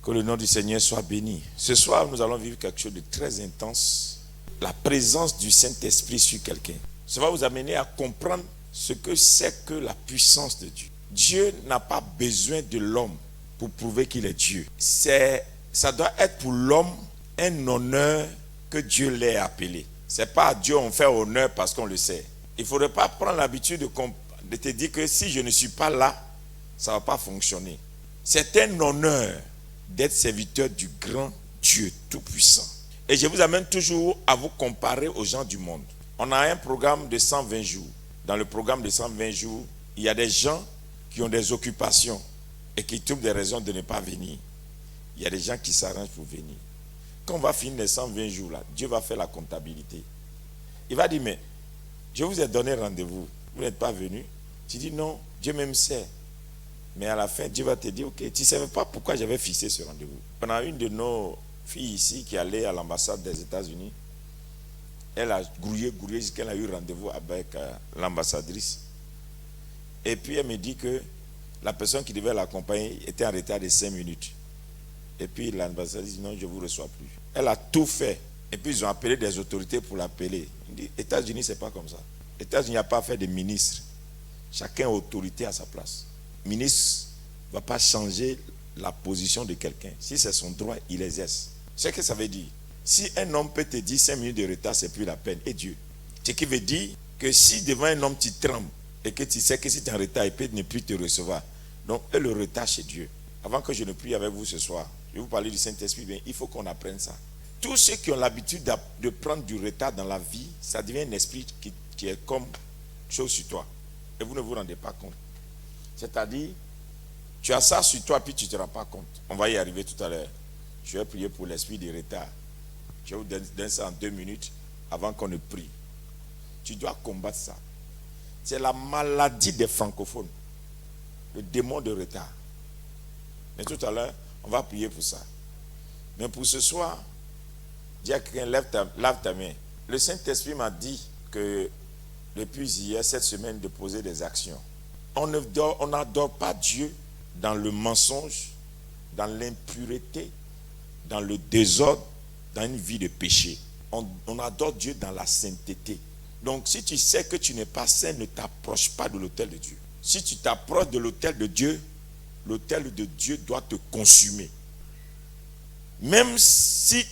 Que le nom du Seigneur soit béni. Ce soir, nous allons vivre quelque chose de très intense. La présence du Saint-Esprit sur quelqu'un. Ça va vous amener à comprendre ce que c'est que la puissance de Dieu. Dieu n'a pas besoin de l'homme pour prouver qu'il est Dieu. Ça doit être pour l'homme un honneur que Dieu l'ait appelé. C'est pas à Dieu on fait honneur parce qu'on le sait. Il ne faudrait pas prendre l'habitude de te dire que si je ne suis pas là, ça ne va pas fonctionner. C'est un honneur d'être serviteur du grand Dieu tout-puissant. Et je vous amène toujours à vous comparer aux gens du monde. On a un programme de 120 jours. Dans le programme de 120 jours, il y a des gens qui ont des occupations et qui trouvent des raisons de ne pas venir. Il y a des gens qui s'arrangent pour venir. Quand on va finir les 120 jours là, Dieu va faire la comptabilité. Il va dire, mais je vous ai donné rendez-vous, vous n'êtes pas venu. Tu dis non, Dieu même sait. Mais à la fin, Dieu va te dire, ok, tu ne savais pas pourquoi j'avais fixé ce rendez-vous. On a une de nos filles ici qui allait à l'ambassade des États-Unis. Elle a grouillé jusqu'à qu'elle a eu rendez-vous avec l'ambassadrice. Et puis elle me dit que la personne qui devait l'accompagner était en retard de 5 minutes. Et puis l'ambassadrice dit non, je ne vous reçois plus. Elle a tout fait. Et puis ils ont appelé des autorités pour l'appeler. Il dit, États-Unis, ce n'est pas comme ça. États-Unis, il n'y a pas affaire de ministre. Chacun a autorité à sa place. Le ministre ne va pas changer la position de quelqu'un. Si c'est son droit, il exerce. C'est ce que ça veut dire. Si un homme peut te dire 5 minutes de retard, c'est plus la peine. Et Dieu. Ce qui veut dire que si devant un homme tu trembles et que tu sais que si tu es en retard, il peut ne plus te recevoir. Donc, le retard chez Dieu. Avant que je ne prie avec vous ce soir, je vais vous parler du Saint-Esprit. Bien, il faut qu'on apprenne ça. Tous ceux qui ont l'habitude de prendre du retard dans la vie, ça devient un esprit qui est comme chose sur toi. Et vous ne vous rendez pas compte. C'est-à-dire, tu as ça sur toi, puis tu ne te rends pas compte. On va y arriver tout à l'heure. Je vais prier pour l'esprit de retard. Je vais vous donner ça en 2 minutes avant qu'on ne prie. Tu dois combattre ça. C'est la maladie des francophones. Le démon de retard. Mais tout à l'heure, on va prier pour ça. Mais pour ce soir, dis à quelqu'un, lave ta main. Le Saint-Esprit m'a dit que depuis hier, cette semaine, de poser des actions. On n'adore pas Dieu dans le mensonge, dans l'impureté, dans le désordre, dans une vie de péché. On adore Dieu dans la sainteté. Donc si tu sais que tu n'es pas saint, ne t'approche pas de l'autel de Dieu. Si tu t'approches de l'autel de Dieu, l'autel de Dieu doit te consumer. Même si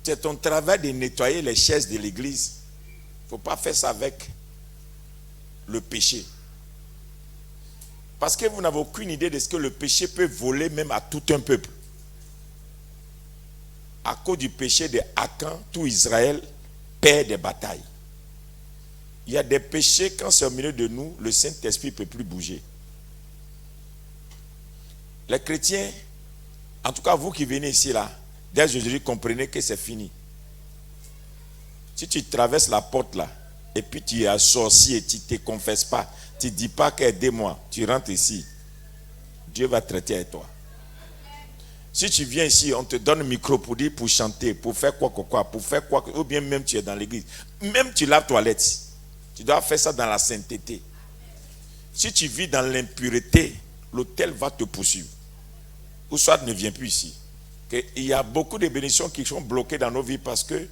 c'est ton travail de nettoyer les chaises de l'église, il ne faut pas faire ça avec le péché. Parce que vous n'avez aucune idée de ce que le péché peut voler même à tout un peuple. À cause du péché de Akan, tout Israël perd des batailles. Il y a des péchés, quand c'est au milieu de nous, le Saint-Esprit ne peut plus bouger. Les chrétiens, en tout cas vous qui venez ici là, dès aujourd'hui, comprenez que c'est fini. Si tu traverses la porte là, et puis tu es un sorcier, tu ne te confesses pas, tu ne dis pas qu'aidez-moi, tu rentres ici, Dieu va traiter avec toi. Si tu viens ici, on te donne le micro pour dire, pour chanter, pour faire quoi, pour faire quoi, ou bien même tu es dans l'église. Même tu laves toilette, tu dois faire ça dans la sainteté. Si tu vis dans l'impureté, l'autel va te poursuivre. Ou soit ne viens plus ici. Il y a beaucoup de bénédictions qui sont bloquées dans nos vies parce que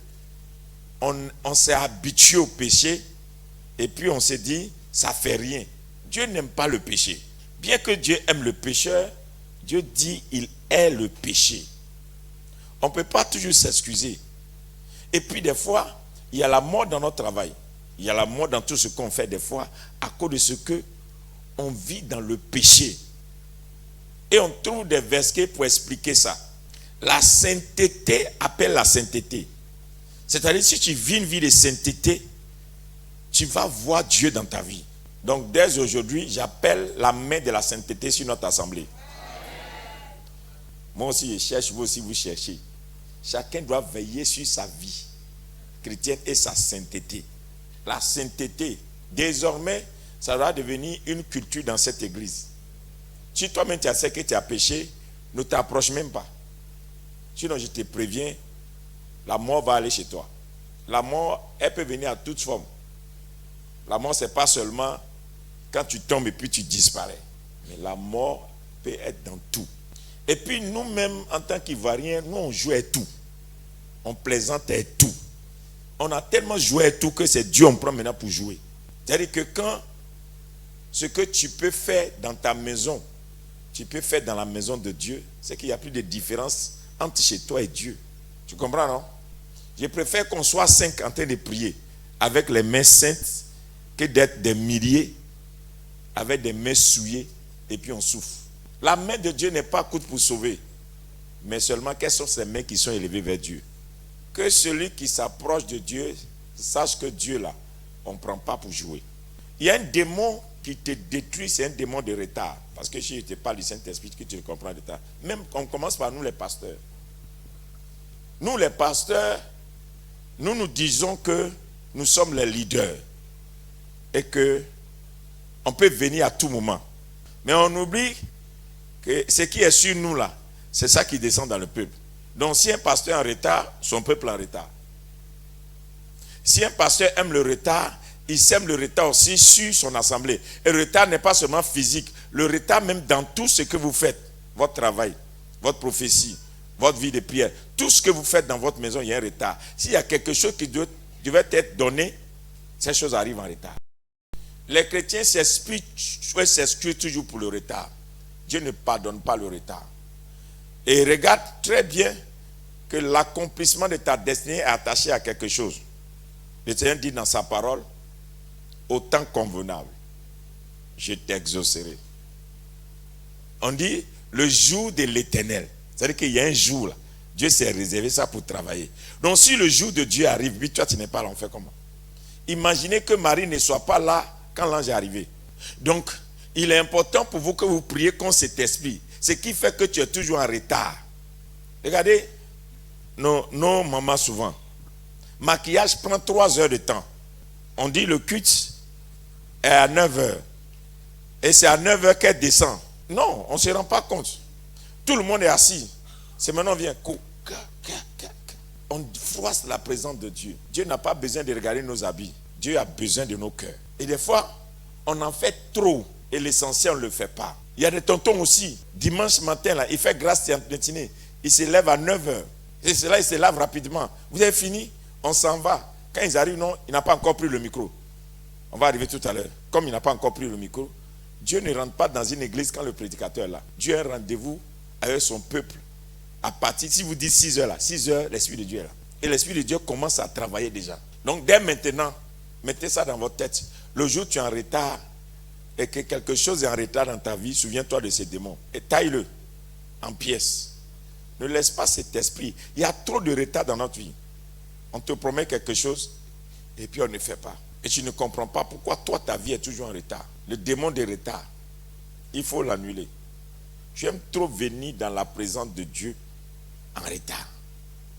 on s'est habitué au péché et puis on s'est dit, ça ne fait rien. Dieu n'aime pas le péché. Bien que Dieu aime le pécheur, Dieu dit, il est le péché. On ne peut pas toujours s'excuser. Et puis des fois, il y a la mort dans notre travail. Il y a la mort dans tout ce qu'on fait des fois à cause de ce que on vit dans le péché. Et on trouve des versets pour expliquer ça. La sainteté appelle la sainteté. C'est-à-dire, si tu vis une vie de sainteté, tu vas voir Dieu dans ta vie. Donc, dès aujourd'hui, j'appelle la main de la sainteté sur notre assemblée. Moi aussi, je cherche, vous aussi, vous cherchez. Chacun doit veiller sur sa vie chrétienne et sa sainteté. La sainteté, désormais, ça va devenir une culture dans cette église. Si toi-même tu sais que tu as péché, ne t'approche même pas. Sinon, je te préviens, la mort va aller chez toi. La mort, elle peut venir à toute forme. La mort, ce n'est pas seulement quand tu tombes et puis tu disparais. Mais la mort peut être dans tout. Et puis nous-mêmes, en tant qu'Ivoiriens, nous on jouait tout. On plaisantait tout. On a tellement joué tout que c'est Dieu on prend maintenant pour jouer. C'est-à-dire que quand ce que tu peux faire dans ta maison, tu peux faire dans la maison de Dieu, c'est qu'il n'y a plus de différence entre chez toi et Dieu. Tu comprends, non? Je préfère qu'on soit 5 en train de prier avec les mains saintes que d'être des milliers avec des mains souillées et puis on souffre. La main de Dieu n'est pas courte pour sauver, mais seulement quelles sont ces mains qui sont élevées vers Dieu. Que celui qui s'approche de Dieu sache que Dieu là, on ne prend pas pour jouer. Il y a un démon qui te détruit, c'est un démon de retard. Parce que si je te parle du Saint-Esprit, que tu le comprends de retard. Même on commence par nous les pasteurs. Nous les pasteurs, nous disons que nous sommes les leaders et que on peut venir à tout moment. Mais on oublie que ce qui est sur nous là, c'est ça qui descend dans le peuple. Donc si un pasteur est en retard, son peuple est en retard. Si un pasteur aime le retard, il sème le retard aussi sur son assemblée. Et le retard n'est pas seulement physique, le retard même dans tout ce que vous faites, votre travail, votre prophétie, votre vie de prière, tout ce que vous faites dans votre maison, il y a un retard. S'il y a quelque chose qui devait être donné, ces choses arrivent en retard. Les chrétiens s'excusent toujours pour le retard. Dieu ne pardonne pas le retard. Et regarde très bien que l'accomplissement de ta destinée est attaché à quelque chose. Le Seigneur dit dans sa parole, au temps convenable, je t'exaucerai. On dit le jour de l'Éternel. C'est-à-dire qu'il y a un jour là. Dieu s'est réservé ça pour travailler. Donc si le jour de Dieu arrive, puis toi tu n'es pas là, on fait comment? Imaginez que Marie ne soit pas là quand l'ange est arrivé. Donc il est important pour vous que vous priez contre cet esprit. Ce qui fait que tu es toujours en retard. Regardez nos mamans souvent. Maquillage prend 3 heures de temps. On dit le culte est à 9 heures. Et c'est à 9 heures qu'elle descend. Non, on ne se rend pas compte. Tout le monde est assis. C'est maintenant on vient. On froisse la présence de Dieu. Dieu n'a pas besoin de regarder nos habits. Dieu a besoin de nos cœurs. Et des fois, on en fait trop. Et l'essentiel, on ne le fait pas. Il y a des tontons aussi. Dimanche matin, là, il fait grâce matinée. Il se lève à 9 heures. Et cela, il se lave rapidement. Vous avez fini? On s'en va. Quand ils arrivent, non, il n'a pas encore pris le micro. On va arriver tout à l'heure. Comme il n'a pas encore pris le micro, Dieu ne rentre pas dans une église quand le prédicateur est là. Dieu a un rendez-vous avec son peuple. À partir, si vous dites 6 heures là, 6 heures, l'Esprit de Dieu est là. Et l'Esprit de Dieu commence à travailler déjà. Donc dès maintenant, mettez ça dans votre tête. Le jour où tu es en retard et que quelque chose est en retard dans ta vie, souviens-toi de ces démons. Et taille-le en pièces. Ne laisse pas cet esprit. Il y a trop de retard dans notre vie. On te promet quelque chose et puis on ne fait pas. Et tu ne comprends pas pourquoi toi, ta vie est toujours en retard. Le démon de retard, il faut l'annuler. Tu aimes trop venir dans la présence de Dieu en retard.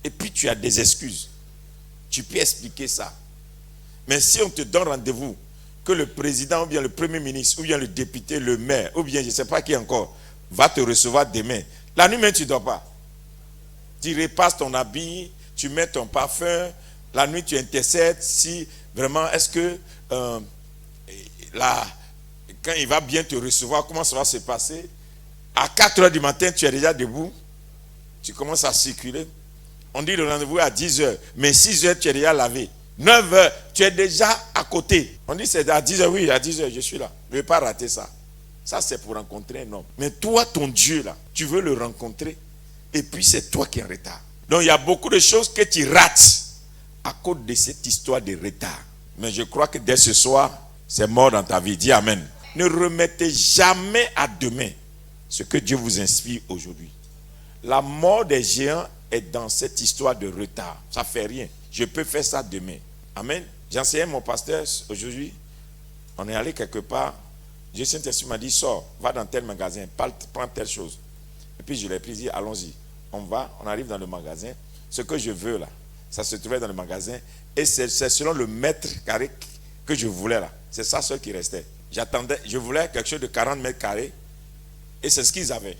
Et puis tu as des excuses. Tu peux expliquer ça. Mais si on te donne rendez-vous, que le président ou bien le premier ministre ou bien le député, le maire ou bien je ne sais pas qui encore va te recevoir demain, la nuit même tu ne dors pas. Tu repasses ton habit, tu mets ton parfum, la nuit tu intercèdes si vraiment est-ce que quand il va bien te recevoir, comment ça va se passer? À 4 heures du matin, tu es déjà debout, tu commences à circuler. On dit le rendez-vous à 10 heures, mais 6 heures, tu es déjà lavé. 9 heures, tu es déjà à côté. On dit c'est à 10 heures, oui, à 10 heures, je suis là. Je ne vais pas rater ça. Ça, c'est pour rencontrer un homme. Mais toi, ton Dieu, là, tu veux le rencontrer, et puis c'est toi qui es en retard. Donc, il y a beaucoup de choses que tu rates à cause de cette histoire de retard. Mais je crois que dès ce soir, c'est mort dans ta vie. Dis Amen. Ne remettez jamais à demain ce que Dieu vous inspire aujourd'hui. La mort des géants est dans cette histoire de retard. Ça ne fait rien. Je peux faire ça demain. Amen. J'enseignais mon pasteur aujourd'hui. On est allé quelque part. Dieu Saint-Esprit m'a dit, sors, va dans tel magasin, prends telle chose. Et puis je l'ai pris, dit, allons-y. On va, on arrive dans le magasin. Ce que je veux là, ça se trouvait dans le magasin. Et c'est selon le mètre carré que je voulais là. C'est ça seul qui restait. J'attendais, je voulais quelque chose de 40 mètres carrés. Et c'est ce qu'ils avaient.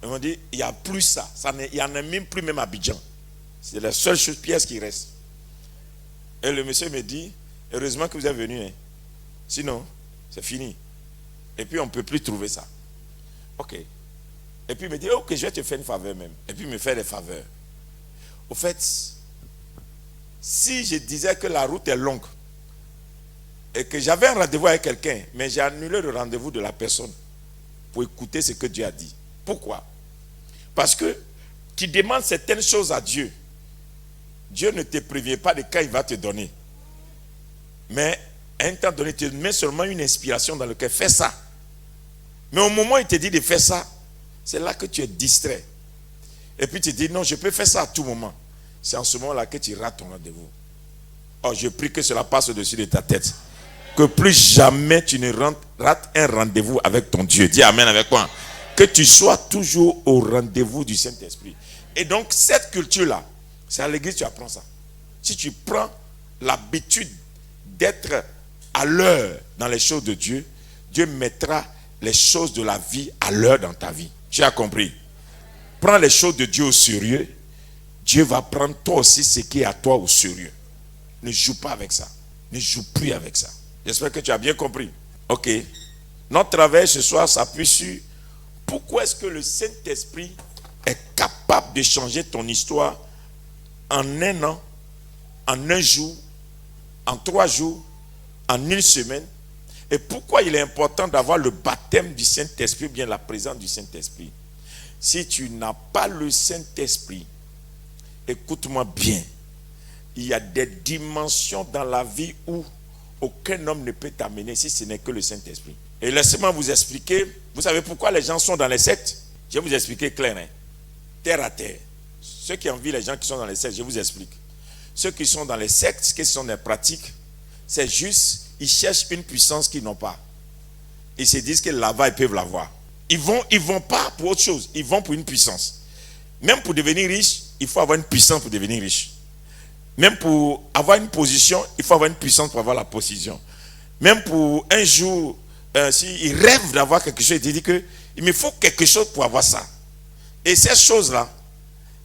Ils m'ont dit, il n'y a plus ça. Il n'y en a même plus même à Abidjan. C'est la seule pièce qui reste. Et le monsieur me dit, heureusement que vous êtes venu. Hein. Sinon, c'est fini. Et puis on ne peut plus trouver ça. Ok. Et puis il me dit, ok, je vais te faire une faveur même. Et puis il me fait des faveurs. Au fait, si je disais que la route est longue et que j'avais un rendez-vous avec quelqu'un, mais j'ai annulé le rendez-vous de la personne pour écouter ce que Dieu a dit. Pourquoi? Parce que tu demandes certaines choses à Dieu. Dieu ne te prévient pas de quand il va te donner. Mais à un temps donné, il te met seulement une inspiration dans le cœur. Fais ça. Mais au moment où il te dit de faire ça, c'est là que tu es distrait. Et puis tu dis, non, je peux faire ça à tout moment. C'est en ce moment-là que tu rates ton rendez-vous. Oh, je prie que cela passe au-dessus de ta tête. Que plus jamais tu ne rates un rendez-vous avec ton Dieu. Dis amen avec moi. Que tu sois toujours au rendez-vous du Saint-Esprit. Et donc, cette culture-là, c'est à l'église que tu apprends ça. Si tu prends l'habitude d'être à l'heure dans les choses de Dieu, Dieu mettra les choses de la vie à l'heure dans ta vie. Tu as compris? Prends les choses de Dieu au sérieux. Dieu va prendre toi aussi ce qui est à toi au sérieux. Ne joue pas avec ça. Ne joue plus avec ça. J'espère que tu as bien compris. Ok. Notre travail ce soir s'appuie sur pourquoi est-ce que le Saint-Esprit est capable de changer ton histoire en un an, en un jour, en 3 jours, en une semaine. Et pourquoi il est important d'avoir le baptême du Saint-Esprit, bien la présence du Saint-Esprit. Si tu n'as pas le Saint-Esprit, écoute-moi bien, il y a des dimensions dans la vie où aucun homme ne peut t'amener si ce n'est que le Saint-Esprit. Et laissez-moi vous expliquer, vous savez pourquoi les gens sont dans les sectes? Je vais vous expliquer clair, hein? Terre à terre. Ceux qui envient les gens qui sont dans les sectes, je vous explique. Ceux qui sont dans les sectes, qui sont des pratiques, c'est juste, ils cherchent une puissance qu'ils n'ont pas. Ils se disent que là-bas, ils peuvent l'avoir. Ils vont pas pour autre chose, ils vont pour une puissance. Même pour devenir riche, il faut avoir une puissance pour devenir riche. Même pour avoir une position, il faut avoir une puissance pour avoir la position. Même pour un jour, s'il rêve d'avoir quelque chose, il dit que il me faut quelque chose pour avoir ça. Et ces choses-là,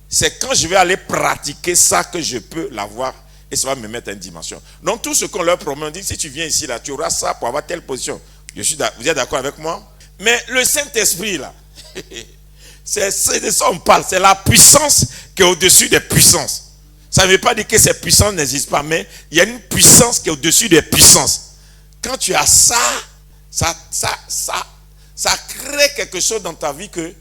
c'est quand je vais aller pratiquer ça que je peux l'avoir et ça va me mettre à une dimension. Donc tout ce qu'on leur promet, on dit si tu viens ici, là, tu auras ça pour avoir telle position. Vous êtes d'accord avec moi? Mais le Saint-Esprit, là, c'est de ça qu'on parle. C'est la puissance qui est au-dessus des puissances. Ça ne veut pas dire que ces puissances n'existent pas, mais il y a une puissance qui est au-dessus des puissances. Quand tu as ça crée quelque chose dans ta vie que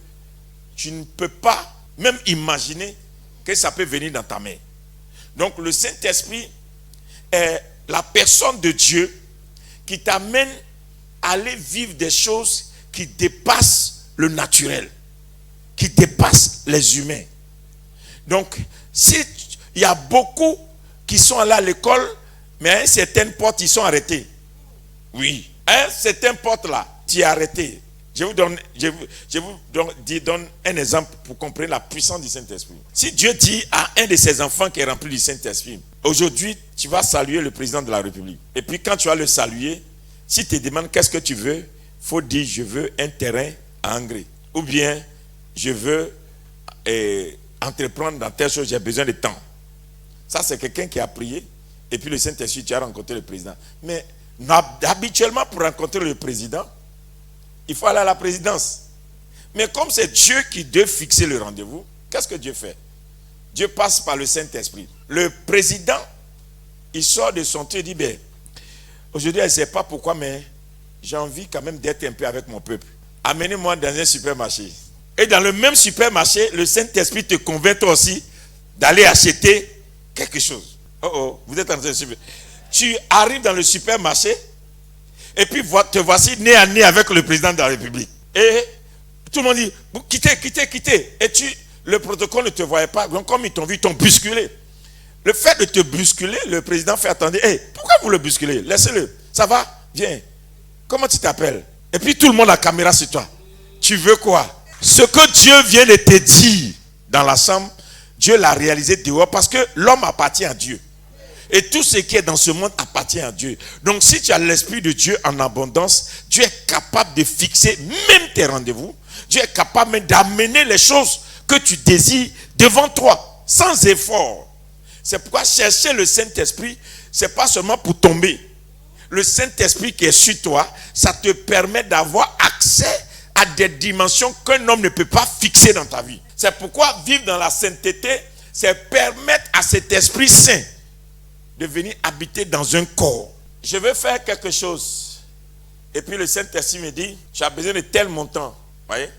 tu ne peux pas même imaginer que ça peut venir dans ta main. Donc le Saint-Esprit est la personne de Dieu qui t'amène à aller vivre des choses qui dépassent le naturel, qui dépassent les humains. Donc, il y a beaucoup qui sont allés à l'école, mais à une certaine porte, ils sont arrêtés. Oui. À une certaine porte là, tu es arrêté. Je vous donne un exemple pour comprendre la puissance du Saint-Esprit. Si Dieu dit à un de ses enfants qui est rempli du Saint-Esprit, aujourd'hui, tu vas saluer le président de la République. Et puis quand tu vas le saluer, si tu te demandes qu'est-ce que tu veux, il faut dire je veux un terrain à engrais. Ou bien je veux entreprendre dans telle chose, j'ai besoin de temps. Ça, c'est quelqu'un qui a prié. Et puis le Saint-Esprit, tu as rencontré le président. Mais habituellement, pour rencontrer le président, il faut aller à la présidence. Mais comme c'est Dieu qui doit fixer le rendez-vous, qu'est-ce que Dieu fait? Dieu passe par le Saint-Esprit. Le président, il sort de son truc et dit, ben, aujourd'hui, je ne sais pas pourquoi, mais j'ai envie quand même d'être un peu avec mon peuple. Amenez-moi dans un supermarché. Et dans le même supermarché, le Saint-Esprit te convainc toi aussi d'aller acheter quelque chose. Vous êtes en train de suivre. Tu arrives dans le supermarché et puis te voici nez à nez avec le président de la République. Et tout le monde dit, quittez. Et le protocole ne te voyait pas. Donc comme ils t'ont vu, ils t'ont bousculé. Le fait de te bousculer, le président fait attendre. Hey, pourquoi vous le bousculez? Laissez-le. Ça va? Viens. Comment tu t'appelles? Et puis tout le monde a la caméra sur toi. Tu veux quoi? Ce que Dieu vient de te dire dans la chambre, Dieu l'a réalisé dehors parce que l'homme appartient à Dieu. Et tout ce qui est dans ce monde appartient à Dieu. Donc si tu as l'Esprit de Dieu en abondance, Dieu est capable de fixer même tes rendez-vous. Dieu est capable même d'amener les choses que tu désires devant toi, sans effort. C'est pourquoi chercher le Saint-Esprit, ce n'est pas seulement pour tomber. Le Saint-Esprit qui est sur toi, ça te permet d'avoir accès à des dimensions qu'un homme ne peut pas fixer dans ta vie. C'est pourquoi vivre dans la sainteté, c'est permettre à cet Esprit Saint de venir habiter dans un corps. Je veux faire quelque chose. Et puis le Saint-Esprit me dit, tu as besoin de tel montant. Voyez?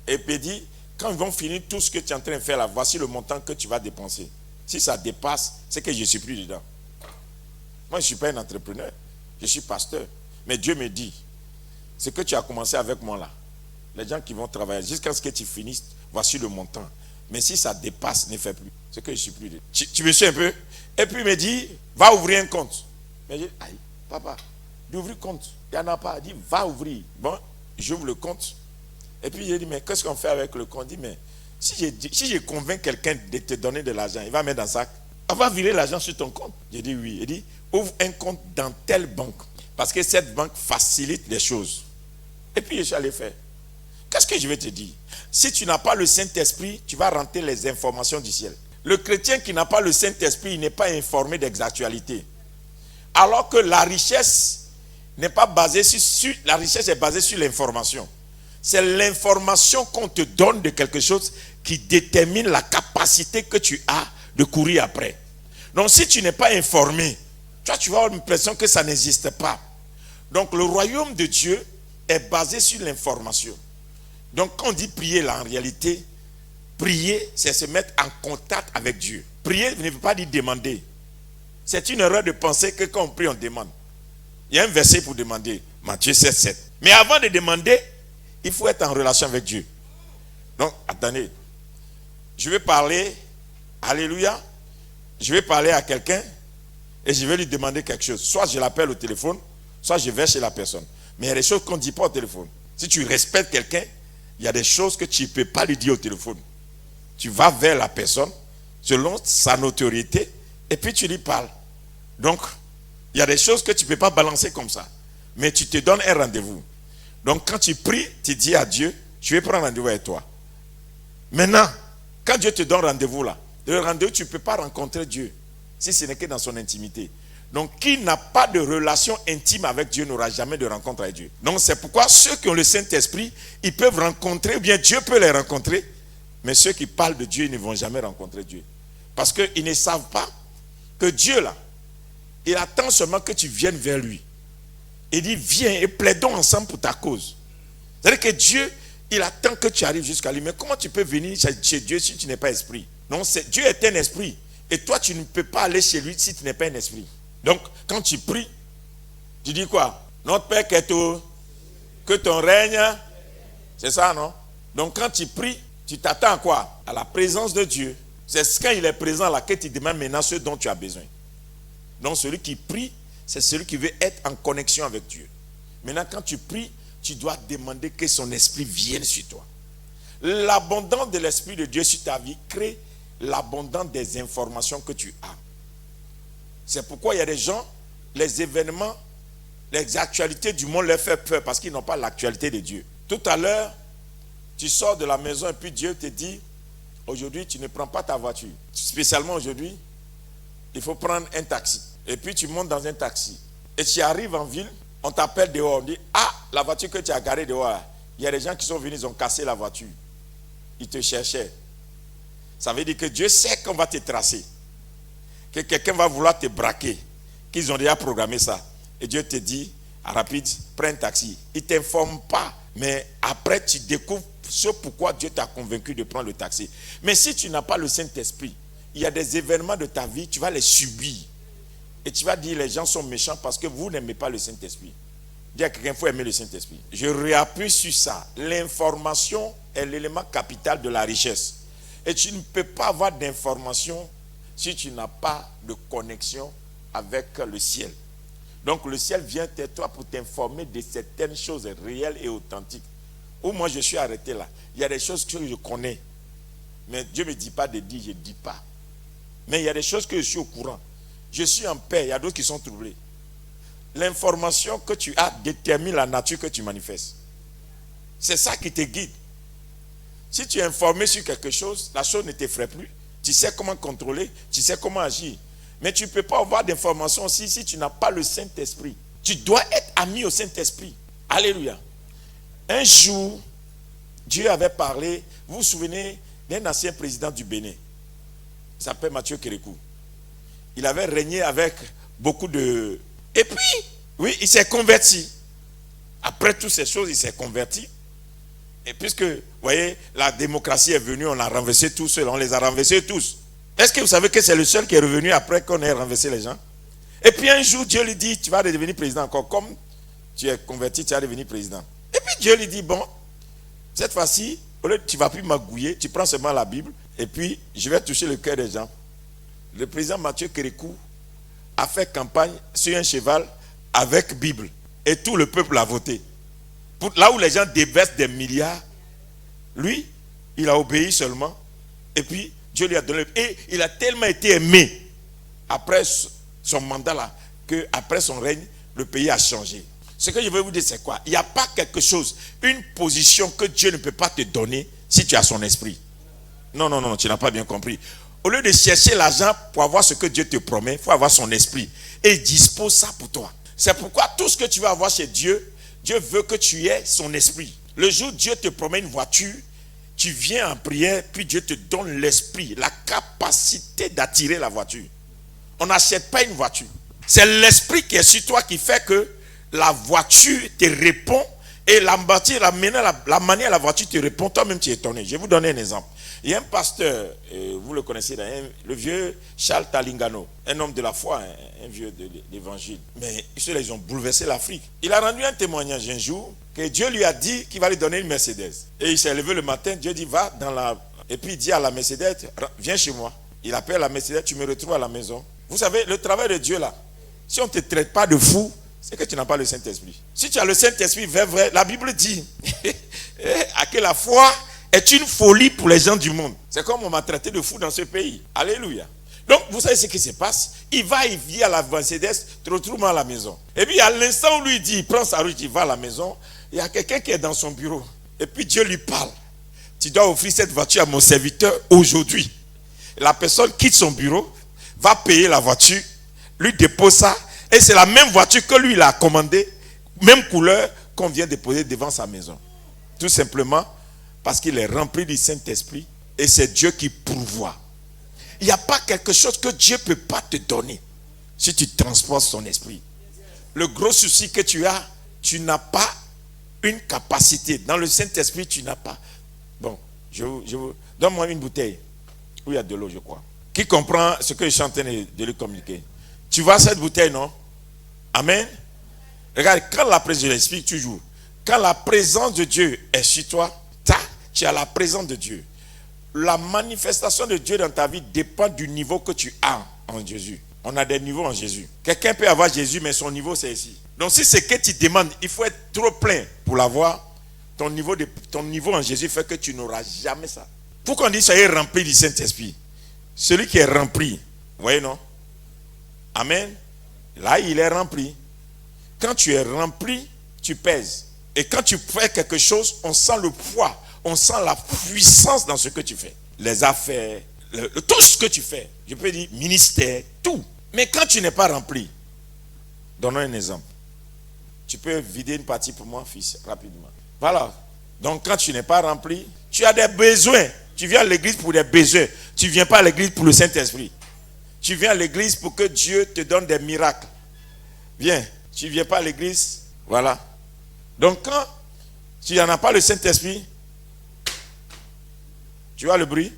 Et puis il dit, quand ils vont finir tout ce que tu es en train de faire là, voici le montant que tu vas dépenser. Si ça dépasse, c'est que je ne suis plus dedans. Moi, je ne suis pas un entrepreneur. Je suis pasteur. Mais Dieu me dit, ce que tu as commencé avec moi là, les gens qui vont travailler, jusqu'à ce que tu finisses, voici le montant. Mais si ça dépasse, ne fais plus. C'est que je ne suis plus dedans. Tu me suis un peu? Et puis il me dit, va ouvrir un compte. Mais je dis, aïe, papa, d'ouvrir compte. Il n'y en a pas. Il dit, va ouvrir. Bon, j'ouvre le compte. Et puis il dit, mais qu'est-ce qu'on fait avec le compte? Il dit, mais si je convainc quelqu'un de te donner de l'argent, il va mettre dans le sac. On va virer l'argent sur ton compte. J'ai dit oui. Il dit, ouvre un compte dans telle banque. Parce que cette banque facilite les choses. Et puis je suis allé faire. Qu'est-ce que je vais te dire? Si tu n'as pas le Saint-Esprit, tu vas rentrer les informations du ciel. Le chrétien qui n'a pas le Saint-Esprit, il n'est pas informé des actualités. Alors que la richesse n'est pas basée sur la richesse est basée sur l'information. C'est l'information qu'on te donne de quelque chose qui détermine la capacité que tu as de courir après. Donc si tu n'es pas informé, tu vas avoir l'impression que ça n'existe pas. Donc le royaume de Dieu est basé sur l'information. Donc quand on dit prier là, en réalité, prier, c'est se mettre en contact avec Dieu. Prier ne veut pas dire demander. C'est une erreur de penser que quand on prie, on demande. Il y a un verset pour demander, Matthieu 7, 7. Mais avant de demander, il faut être en relation avec Dieu. Donc, attendez. Je vais parler, alléluia, je vais parler à quelqu'un et je vais lui demander quelque chose. Soit je l'appelle au téléphone, soit je vais chez la personne. Mais il y a des choses qu'on ne dit pas au téléphone. Si tu respectes quelqu'un, il y a des choses que tu ne peux pas lui dire au téléphone. Tu vas vers la personne, selon sa notoriété, et puis tu lui parles. Donc, il y a des choses que tu ne peux pas balancer comme ça. Mais tu te donnes un rendez-vous. Donc, quand tu pries, tu dis à Dieu, je vais prendre rendez-vous avec toi. Maintenant, quand Dieu te donne rendez-vous là, le rendez-vous, tu ne peux pas rencontrer Dieu, si ce n'est que dans son intimité. Donc, qui n'a pas de relation intime avec Dieu n'aura jamais de rencontre avec Dieu. Donc, c'est pourquoi ceux qui ont le Saint-Esprit, ils peuvent rencontrer, ou bien Dieu peut les rencontrer, mais ceux qui parlent de Dieu, ils ne vont jamais rencontrer Dieu. Parce qu'ils ne savent pas que Dieu là, il attend seulement que tu viennes vers lui. Il dit, viens et plaidons ensemble pour ta cause. C'est-à-dire que Dieu, il attend que tu arrives jusqu'à lui. Mais comment tu peux venir chez Dieu si tu n'es pas esprit? Non, Dieu est un esprit. Et toi, tu ne peux pas aller chez lui si tu n'es pas un esprit. Donc, quand tu pries, tu dis quoi? Notre Père qui est tout, que ton règne, c'est ça, non? Donc, quand tu pries, tu t'attends à quoi? À la présence de Dieu. C'est quand il est présent là que tu demandes maintenant ce dont tu as besoin. Donc, celui qui prie, c'est celui qui veut être en connexion avec Dieu. Maintenant, quand tu pries, tu dois demander que son esprit vienne sur toi. L'abondance de l'esprit de Dieu sur ta vie crée l'abondance des informations que tu as. C'est pourquoi il y a des gens, les événements, les actualités du monde leur font peur parce qu'ils n'ont pas l'actualité de Dieu. Tout à l'heure, tu sors de la maison et puis Dieu te dit, aujourd'hui tu ne prends pas ta voiture. Spécialement aujourd'hui, il faut prendre un taxi. Et puis tu montes dans un taxi. Et tu arrives en ville, on t'appelle dehors, on dit, ah, la voiture que tu as garée dehors, il y a des gens qui sont venus, ils ont cassé la voiture. Ils te cherchaient. Ça veut dire que Dieu sait qu'on va te tracer. Que quelqu'un va vouloir te braquer. Qu'ils ont déjà programmé ça. Et Dieu te dit, à rapide, prends un taxi. Il ne t'informe pas. Mais après, tu découvres ce pourquoi Dieu t'a convaincu de prendre le taxi. Mais si tu n'as pas le Saint-Esprit, il y a des événements de ta vie, tu vas les subir. Et tu vas dire, les gens sont méchants parce que vous n'aimez pas le Saint-Esprit. Dis à quelqu'un, il faut aimer le Saint-Esprit. Je réappuie sur ça. L'information est l'élément capital de la richesse. Et tu ne peux pas avoir d'information si tu n'as pas de connexion avec le ciel. Donc le ciel vient à toi pour t'informer de certaines choses réelles et authentiques. Où moi je suis arrêté là. Il y a des choses que je connais. Mais Dieu ne me dit pas de dire, je ne dis pas. Mais il y a des choses que je suis au courant. Je suis en paix, il y a d'autres qui sont troublés. L'information que tu as détermine la nature que tu manifestes. C'est ça qui te guide. Si tu es informé sur quelque chose, la chose ne t'effraie plus. Tu sais comment contrôler, tu sais comment agir. Mais tu ne peux pas avoir d'informations aussi si tu n'as pas le Saint-Esprit. Tu dois être ami au Saint-Esprit. Alléluia. Un jour, Dieu avait parlé, vous vous souvenez d'un ancien président du Bénin, il s'appelle Mathieu Kérékou. Il avait régné avec beaucoup de... Et puis, oui, il s'est converti. Après toutes ces choses, il s'est converti. Et puisque, vous voyez, la démocratie est venue, on a renversé tous ceux-là, on les a renversés tous. Est-ce que vous savez que c'est le seul qui est revenu après qu'on ait renversé les gens? Et puis un jour, Dieu lui dit, tu vas devenir président encore. Comme tu es converti, tu vas devenir président. Et puis Dieu lui dit, bon, cette fois-ci, au lieu tu ne vas plus magouiller, tu prends seulement la Bible, et puis je vais toucher le cœur des gens. Le président Mathieu Kérékou a fait campagne sur un cheval avec Bible. Et tout le peuple a voté. Là où les gens déversent des milliards, lui, il a obéi seulement. Et puis, Dieu lui a donné. Et il a tellement été aimé après son mandat là, qu'après son règne, le pays a changé. Ce que je veux vous dire, c'est quoi? Il n'y a pas quelque chose, une position que Dieu ne peut pas te donner si tu as son esprit. Non, tu n'as pas bien compris. Au lieu de chercher l'argent pour avoir ce que Dieu te promet, il faut avoir son esprit. Et il dispose ça pour toi. C'est pourquoi tout ce que tu vas avoir chez Dieu, Dieu veut que tu aies son esprit. Le jour où Dieu te promet une voiture, tu viens en prière, puis Dieu te donne l'esprit, la capacité d'attirer la voiture. On n'achète pas une voiture. C'est l'esprit qui est sur toi qui fait que la voiture te répond et la manière la voiture te répond, toi-même tu es étonné. Je vais vous donner un exemple. Il y a un pasteur, vous le connaissez, le vieux Charles Talingano, un homme de la foi, un vieux de l'évangile. Mais ceux-là, ils ont bouleversé l'Afrique. Il a rendu un témoignage un jour que Dieu lui a dit qu'il va lui donner une Mercedes. Et il s'est levé le matin, Dieu dit va dans la... Et puis il dit à la Mercedes, viens chez moi. Il appelle la Mercedes, tu me retrouves à la maison. Vous savez, le travail de Dieu là, si on ne te traite pas de fou, c'est que tu n'as pas le Saint-Esprit. Si tu as le Saint-Esprit vrai, la Bible dit que la foi est une folie pour les gens du monde. C'est comme on m'a traité de fou dans ce pays. Alléluia. Donc, vous savez ce qui se passe? Il vient à la Mercedes, retrouve-moi à la maison. Et puis, à l'instant où lui dit, il prend sa route, il va à la maison, il y a quelqu'un qui est dans son bureau. Et puis, Dieu lui parle. Tu dois offrir cette voiture à mon serviteur aujourd'hui. La personne quitte son bureau, va payer la voiture, lui dépose ça, et c'est la même voiture que lui, il a commandée, même couleur, qu'on vient déposer devant sa maison. Tout simplement parce qu'il est rempli du Saint-Esprit et c'est Dieu qui pourvoit. Il n'y a pas quelque chose que Dieu ne peut pas te donner si tu transportes son esprit. Le gros souci que tu as, tu n'as pas une capacité. Dans le Saint-Esprit, tu n'as pas. Bon, donne-moi une bouteille où il y a de l'eau, je crois. Qui comprend ce que je suis en train de lui communiquer? Tu vois cette bouteille, non? Amen. Regarde, quand la présence de l'Esprit, toujours, quand la présence de Dieu est sur toi, tu as la présence de Dieu. La manifestation de Dieu dans ta vie dépend du niveau que tu as en Jésus. On a des niveaux en Jésus. Quelqu'un peut avoir Jésus, mais son niveau c'est ici. Donc si c'est que tu demandes, il faut être trop plein pour l'avoir. Ton niveau en Jésus fait que tu n'auras jamais ça. Pourquoi on dit soyez rempli du Saint-Esprit? Celui qui est rempli, vous voyez non? Amen. Là il est rempli. Quand tu es rempli, tu pèses. Et quand tu fais quelque chose, on sent le poids. On sent la puissance dans ce que tu fais. Les affaires, tout ce que tu fais. Je peux dire ministère, tout. Mais quand tu n'es pas rempli, donnons un exemple. Tu peux vider une partie pour moi, fils, rapidement. Voilà. Donc quand tu n'es pas rempli, tu as des besoins. Tu viens à l'église pour des besoins. Tu ne viens pas à l'église pour le Saint-Esprit. Tu viens à l'église pour que Dieu te donne des miracles. Viens. Tu ne viens pas à l'église. Voilà. Donc quand tu n'en as pas le Saint-Esprit, tu vois le bruit?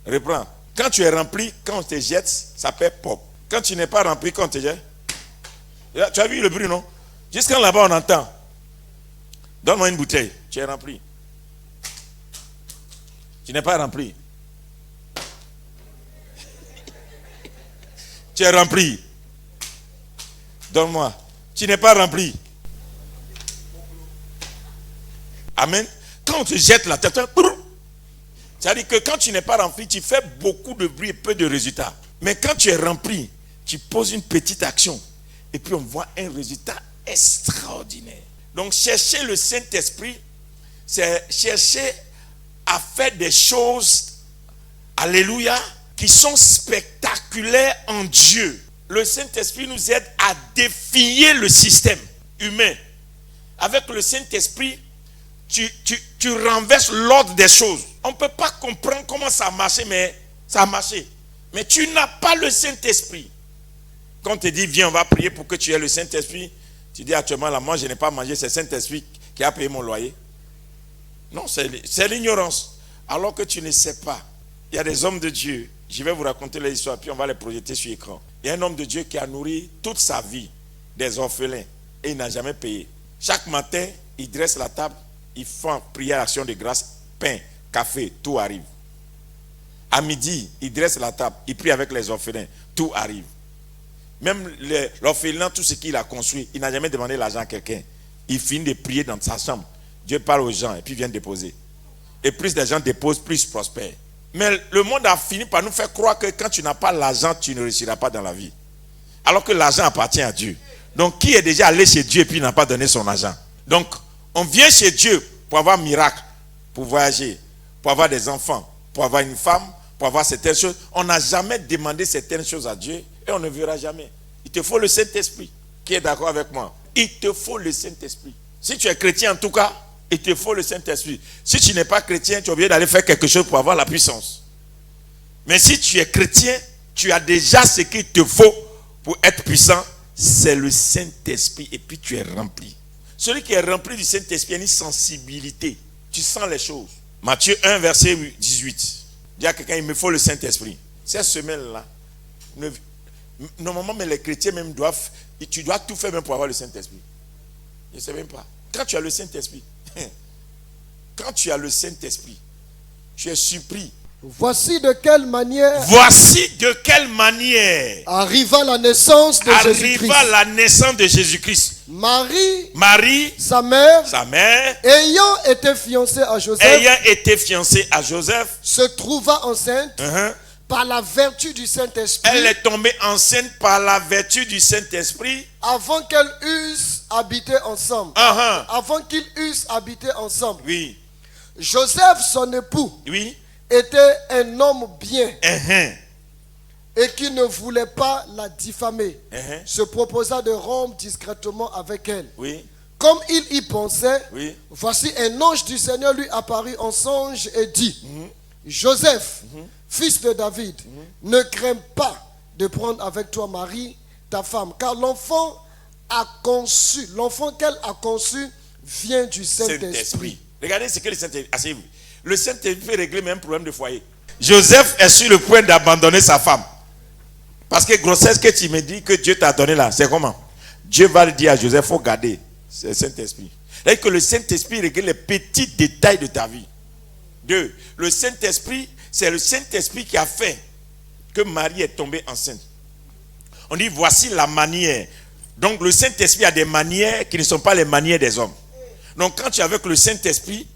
Reprends. Quand tu es rempli, quand on te jette, ça fait pop. Quand tu n'es pas rempli, quand on te jette, tu as vu le bruit, non? Jusqu'à là-bas, on entend. Donne-moi une bouteille. Tu es rempli. Tu n'es pas rempli. Tu es rempli. Donne-moi. Tu n'es pas rempli. Amen. Quand on te jette la tête, c'est-à-dire que quand tu n'es pas rempli, tu fais beaucoup de bruit et peu de résultats. Mais quand tu es rempli, tu poses une petite action et puis on voit un résultat extraordinaire. Donc chercher le Saint-Esprit, c'est chercher à faire des choses, alléluia, qui sont spectaculaires en Dieu. Le Saint-Esprit nous aide à défier le système humain. Avec le Saint-Esprit, tu renverses l'ordre des choses. On ne peut pas comprendre comment ça a marché, mais ça a marché. Mais tu n'as pas le Saint-Esprit. Quand on te dit, viens, on va prier pour que tu aies le Saint-Esprit, tu dis actuellement, là, moi je n'ai pas mangé, c'est le Saint-Esprit qui a payé mon loyer. Non, c'est l'ignorance. Alors que tu ne sais pas. Il y a des hommes de Dieu, je vais vous raconter l'histoire, puis on va les projeter sur l'écran. Il y a un homme de Dieu qui a nourri toute sa vie des orphelins et il n'a jamais payé. Chaque matin, il dresse la table, il fait prière, action de grâce, pain, café, tout arrive. À midi, il dresse la table, il prie avec les orphelins, tout arrive. Même l'orphelin, tout ce qu'il a construit, il n'a jamais demandé l'argent à quelqu'un. Il finit de prier dans sa chambre. Dieu parle aux gens et puis vient déposer. Et plus les gens déposent, plus ils prospèrent. Mais le monde a fini par nous faire croire que quand tu n'as pas l'argent, tu ne réussiras pas dans la vie. Alors que l'argent appartient à Dieu. Donc qui est déjà allé chez Dieu et puis n'a pas donné son argent? Donc on vient chez Dieu pour avoir un miracle, pour voyager, pour avoir des enfants, pour avoir une femme, pour avoir certaines choses. On n'a jamais demandé certaines choses à Dieu et on ne verra jamais. Il te faut le Saint-Esprit. Qui est d'accord avec moi? Il te faut le Saint-Esprit. Si tu es chrétien en tout cas, il te faut le Saint-Esprit. Si tu n'es pas chrétien, tu es obligé d'aller faire quelque chose pour avoir la puissance. Mais si tu es chrétien, tu as déjà ce qu'il te faut pour être puissant, c'est le Saint-Esprit et puis tu es rempli. Celui qui est rempli du Saint-Esprit a une sensibilité. Tu sens les choses. Matthieu 1, verset 18. Dis à quelqu'un, il me faut le Saint-Esprit. Cette semaine-là, normalement, mais les chrétiens même doivent, tu dois tout faire même pour avoir le Saint-Esprit. Je ne sais même pas. Quand tu as le Saint-Esprit, tu es surpris. Voici de quelle manière arriva la naissance de Jésus-Christ. Marie, sa mère, ayant été fiancée à Joseph, se trouva enceinte par la vertu du Saint-Esprit. Elle est tombée enceinte par la vertu du Saint-Esprit. Avant qu'elles eussent habité ensemble. Avant qu'ils eussent habité ensemble. Oui. Joseph, son époux, oui, était un homme bien et qui ne voulait pas la diffamer. Se proposa de rompre discrètement avec elle. Oui. Comme il y pensait, oui, voici un ange du Seigneur lui apparut en songe et dit, Joseph, fils de David, ne crains pas de prendre avec toi Marie, ta femme, car l'enfant qu'elle a conçu vient du Saint-Esprit. Regardez ce que le Saint-Esprit, asseyez-vous. Le Saint-Esprit peut régler même un problème de foyer. Joseph est sur le point d'abandonner sa femme. Parce que grossesse que tu me dis que Dieu t'a donné là, c'est comment? Dieu va le dire à Joseph, il faut garder. C'est le Saint-Esprit. C'est-à-dire que le Saint-Esprit règle les petits détails de ta vie. 2. Le Saint-Esprit, c'est le Saint-Esprit qui a fait que Marie est tombée enceinte. On dit, voici la manière. Donc le Saint-Esprit a des manières qui ne sont pas les manières des hommes. Donc quand tu es avec le Saint-Esprit,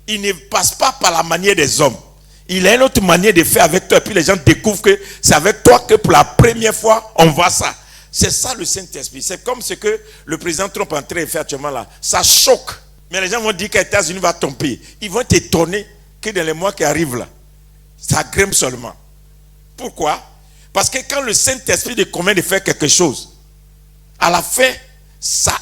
il ne passe pas par la manière des hommes. Il a une autre manière de faire avec toi. Et puis les gens découvrent que c'est avec toi que pour la première fois, on voit ça. C'est ça le Saint-Esprit. C'est comme ce que le président Trump est en train de faire actuellement là. Ça choque. Mais les gens vont dire que les États-Unis vont tomber. Ils vont t'étonner que dans les mois qui arrivent là, ça grimpe seulement. Pourquoi? Parce que quand le Saint-Esprit te convainc de faire quelque chose, à la fin, ça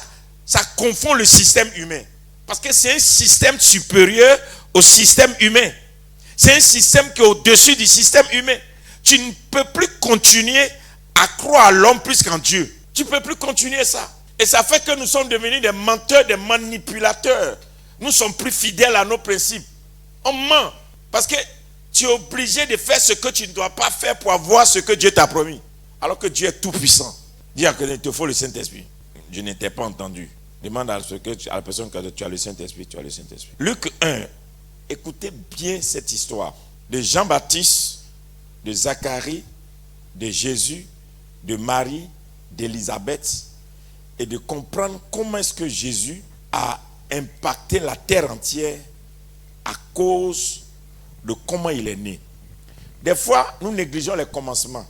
confond le système humain. Parce que c'est un système supérieur au système humain. C'est un système qui est au-dessus du système humain. Tu ne peux plus continuer à croire à l'homme plus qu'en Dieu. Tu ne peux plus continuer ça. Et ça fait que nous sommes devenus des menteurs, des manipulateurs. Nous sommes plus fidèles à nos principes. On ment. Parce que tu es obligé de faire ce que tu ne dois pas faire pour avoir ce que Dieu t'a promis. Alors que Dieu est tout puissant. Dis à quelqu'un, il te faut le Saint-Esprit. Je ne t'ai pas entendu. Demande à la personne que tu as le Saint-Esprit, tu as le Saint-Esprit. Luc 1, écoutez bien cette histoire de Jean-Baptiste, de Zacharie, de Jésus, de Marie, d'Élisabeth, et de comprendre comment est-ce que Jésus a impacté la terre entière à cause de comment il est né. Des fois, nous négligeons les commencements.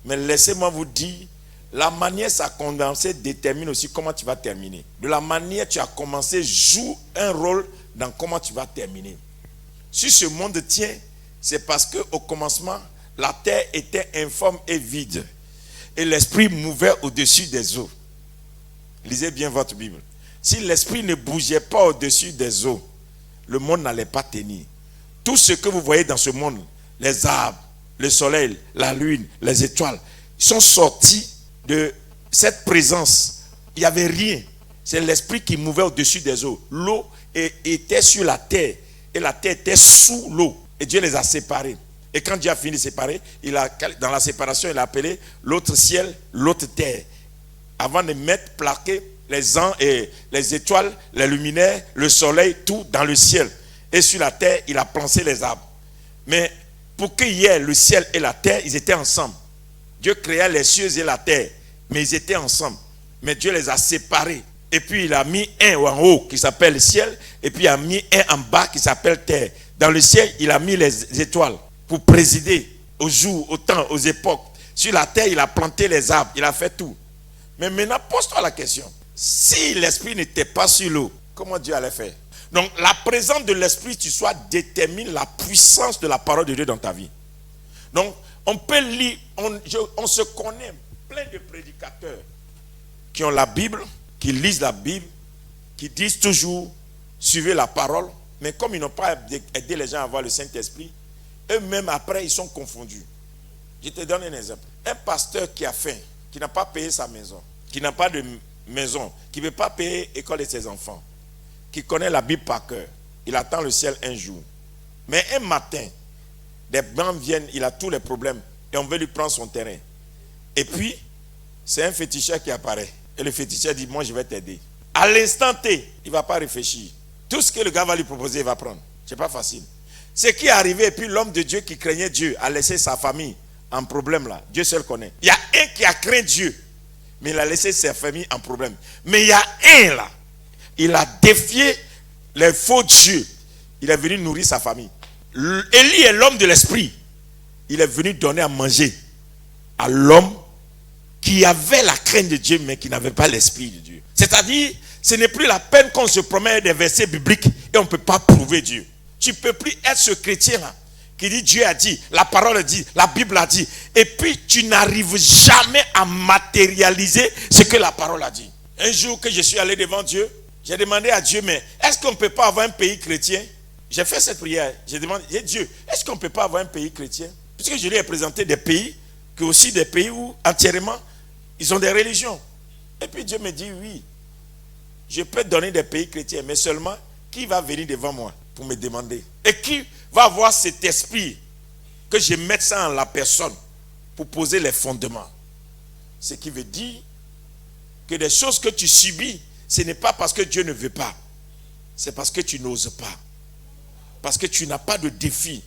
Mais laissez-moi vous dire, la manière ça a condensé détermine aussi comment tu vas terminer. De la manière tu as commencé joue un rôle dans comment tu vas terminer. Si ce monde tient, c'est parce qu'au commencement, la terre était informe et vide. Et l'esprit mouvait au-dessus des eaux. Lisez bien votre Bible. Si l'esprit ne bougeait pas au-dessus des eaux, le monde n'allait pas tenir. Tout ce que vous voyez dans ce monde, les arbres, le soleil, la lune, les étoiles, sont sortis de cette présence. Il n'y avait rien. C'est l'esprit qui mouvait au-dessus des eaux. L'eau était sur la terre et la terre était sous l'eau. Et Dieu les a séparés. Et quand Dieu a fini de séparer, dans la séparation, il a appelé l'autre ciel, l'autre terre. Avant de mettre, plaquer les ans et les étoiles, les luminaires, le soleil, tout dans le ciel. Et sur la terre, il a planté les arbres. Mais pour qu'il y ait le ciel et la terre, ils étaient ensemble. Dieu créa les cieux et la terre, mais ils étaient ensemble. Mais Dieu les a séparés. Et puis il a mis un en haut qui s'appelle le ciel, et puis il a mis un en bas qui s'appelle terre. Dans le ciel, il a mis les étoiles pour présider aux jours, au temps, aux époques. Sur la terre, il a planté les arbres, il a fait tout. Mais maintenant, pose-toi la question. Si l'esprit n'était pas sur l'eau, comment Dieu allait faire? Donc la présence de l'esprit, tu sois, détermine la puissance de la parole de Dieu dans ta vie. Donc on peut lire, on se connaît plein de prédicateurs qui ont la Bible, qui lisent la Bible, qui disent toujours suivez la parole, mais comme ils n'ont pas aidé les gens à avoir le Saint-Esprit, eux-mêmes après ils sont confondus. Je te donne un exemple. Un pasteur qui a faim, qui n'a pas payé sa maison, qui n'a pas de maison, qui ne peut pas payer l'école de ses enfants, qui connaît la Bible par cœur, il attend le ciel un jour. Mais un matin, des bancs viennent, il a tous les problèmes et on veut lui prendre son terrain. Et puis, c'est un féticheur qui apparaît. Et le féticheur dit, moi je vais t'aider. À l'instant T, il ne va pas réfléchir. Tout ce que le gars va lui proposer, il va prendre. Ce n'est pas facile. Ce qui est arrivé, et puis l'homme de Dieu qui craignait Dieu a laissé sa famille en problème là. Dieu seul connaît. Il y a un qui a craint Dieu, mais il a laissé sa famille en problème. Mais il y a un là, il a défié les faux dieux. Il est venu nourrir sa famille. Élie est l'homme de l'esprit. Il est venu donner à manger à l'homme qui avait la crainte de Dieu, mais qui n'avait pas l'esprit de Dieu. C'est-à-dire, ce n'est plus la peine qu'on se promène des versets bibliques et on ne peut pas prouver Dieu. Tu ne peux plus être ce chrétien-là qui dit Dieu a dit, la parole a dit, la Bible a dit. Et puis, tu n'arrives jamais à matérialiser ce que la parole a dit. Un jour que je suis allé devant Dieu, j'ai demandé à Dieu, mais est-ce qu'on ne peut pas avoir un pays chrétien? J'ai fait cette prière. J'ai demandé, Dieu, est-ce qu'on ne peut pas avoir un pays chrétien? Puisque je lui ai présenté des pays, que aussi des pays où entièrement, ils ont des religions. Et puis Dieu me dit, oui, je peux donner des pays chrétiens, mais seulement, qui va venir devant moi pour me demander? Et qui va avoir cet esprit que je mette ça en la personne pour poser les fondements? Ce qui veut dire que des choses que tu subis, ce n'est pas parce que Dieu ne veut pas. C'est parce que tu n'oses pas. Parce que tu n'as pas de défi.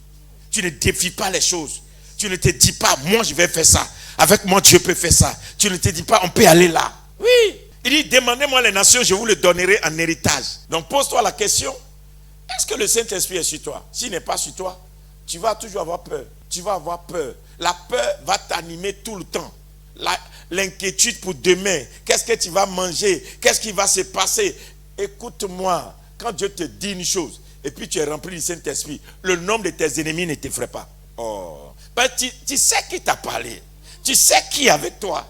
Tu ne défies pas les choses. Tu ne te dis pas, moi je vais faire ça. Avec moi Dieu peut faire ça. Tu ne te dis pas, on peut aller là. Oui. Il dit, demandez-moi les nations, je vous les donnerai en héritage. Donc pose-toi la question, est-ce que le Saint-Esprit est sur toi? S'il n'est pas sur toi, tu vas toujours avoir peur. Tu vas avoir peur. La peur va t'animer tout le temps. L'inquiétude pour demain. Qu'est-ce que tu vas manger? Qu'est-ce qui va se passer? Écoute-moi, quand Dieu te dit une chose, et puis tu es rempli du Saint-Esprit, le nombre de tes ennemis ne t'effraie pas. Oh. Ben, tu sais qui t'a parlé. Tu sais qui est avec toi.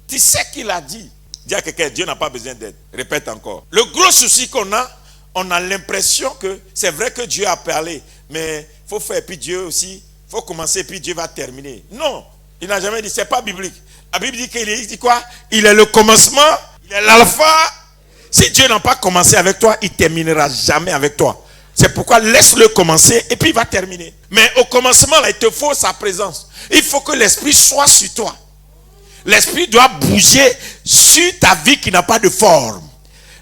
Tu sais qui l'a dit. Dis à quelqu'un, Dieu n'a pas besoin d'aide. Répète encore. Le gros souci qu'on a, on a l'impression que c'est vrai que Dieu a parlé, mais il faut faire, puis Dieu aussi, il faut commencer, puis Dieu va terminer. Non, il n'a jamais dit, c'est pas biblique. La Bible dit qu'il dit quoi? Il est le commencement, il est l'alpha. Si Dieu n'a pas commencé avec toi, il ne terminera jamais avec toi. C'est pourquoi laisse-le commencer et puis il va terminer. Mais au commencement, là, il te faut sa présence. Il faut que l'esprit soit sur toi. L'esprit doit bouger sur ta vie qui n'a pas de forme.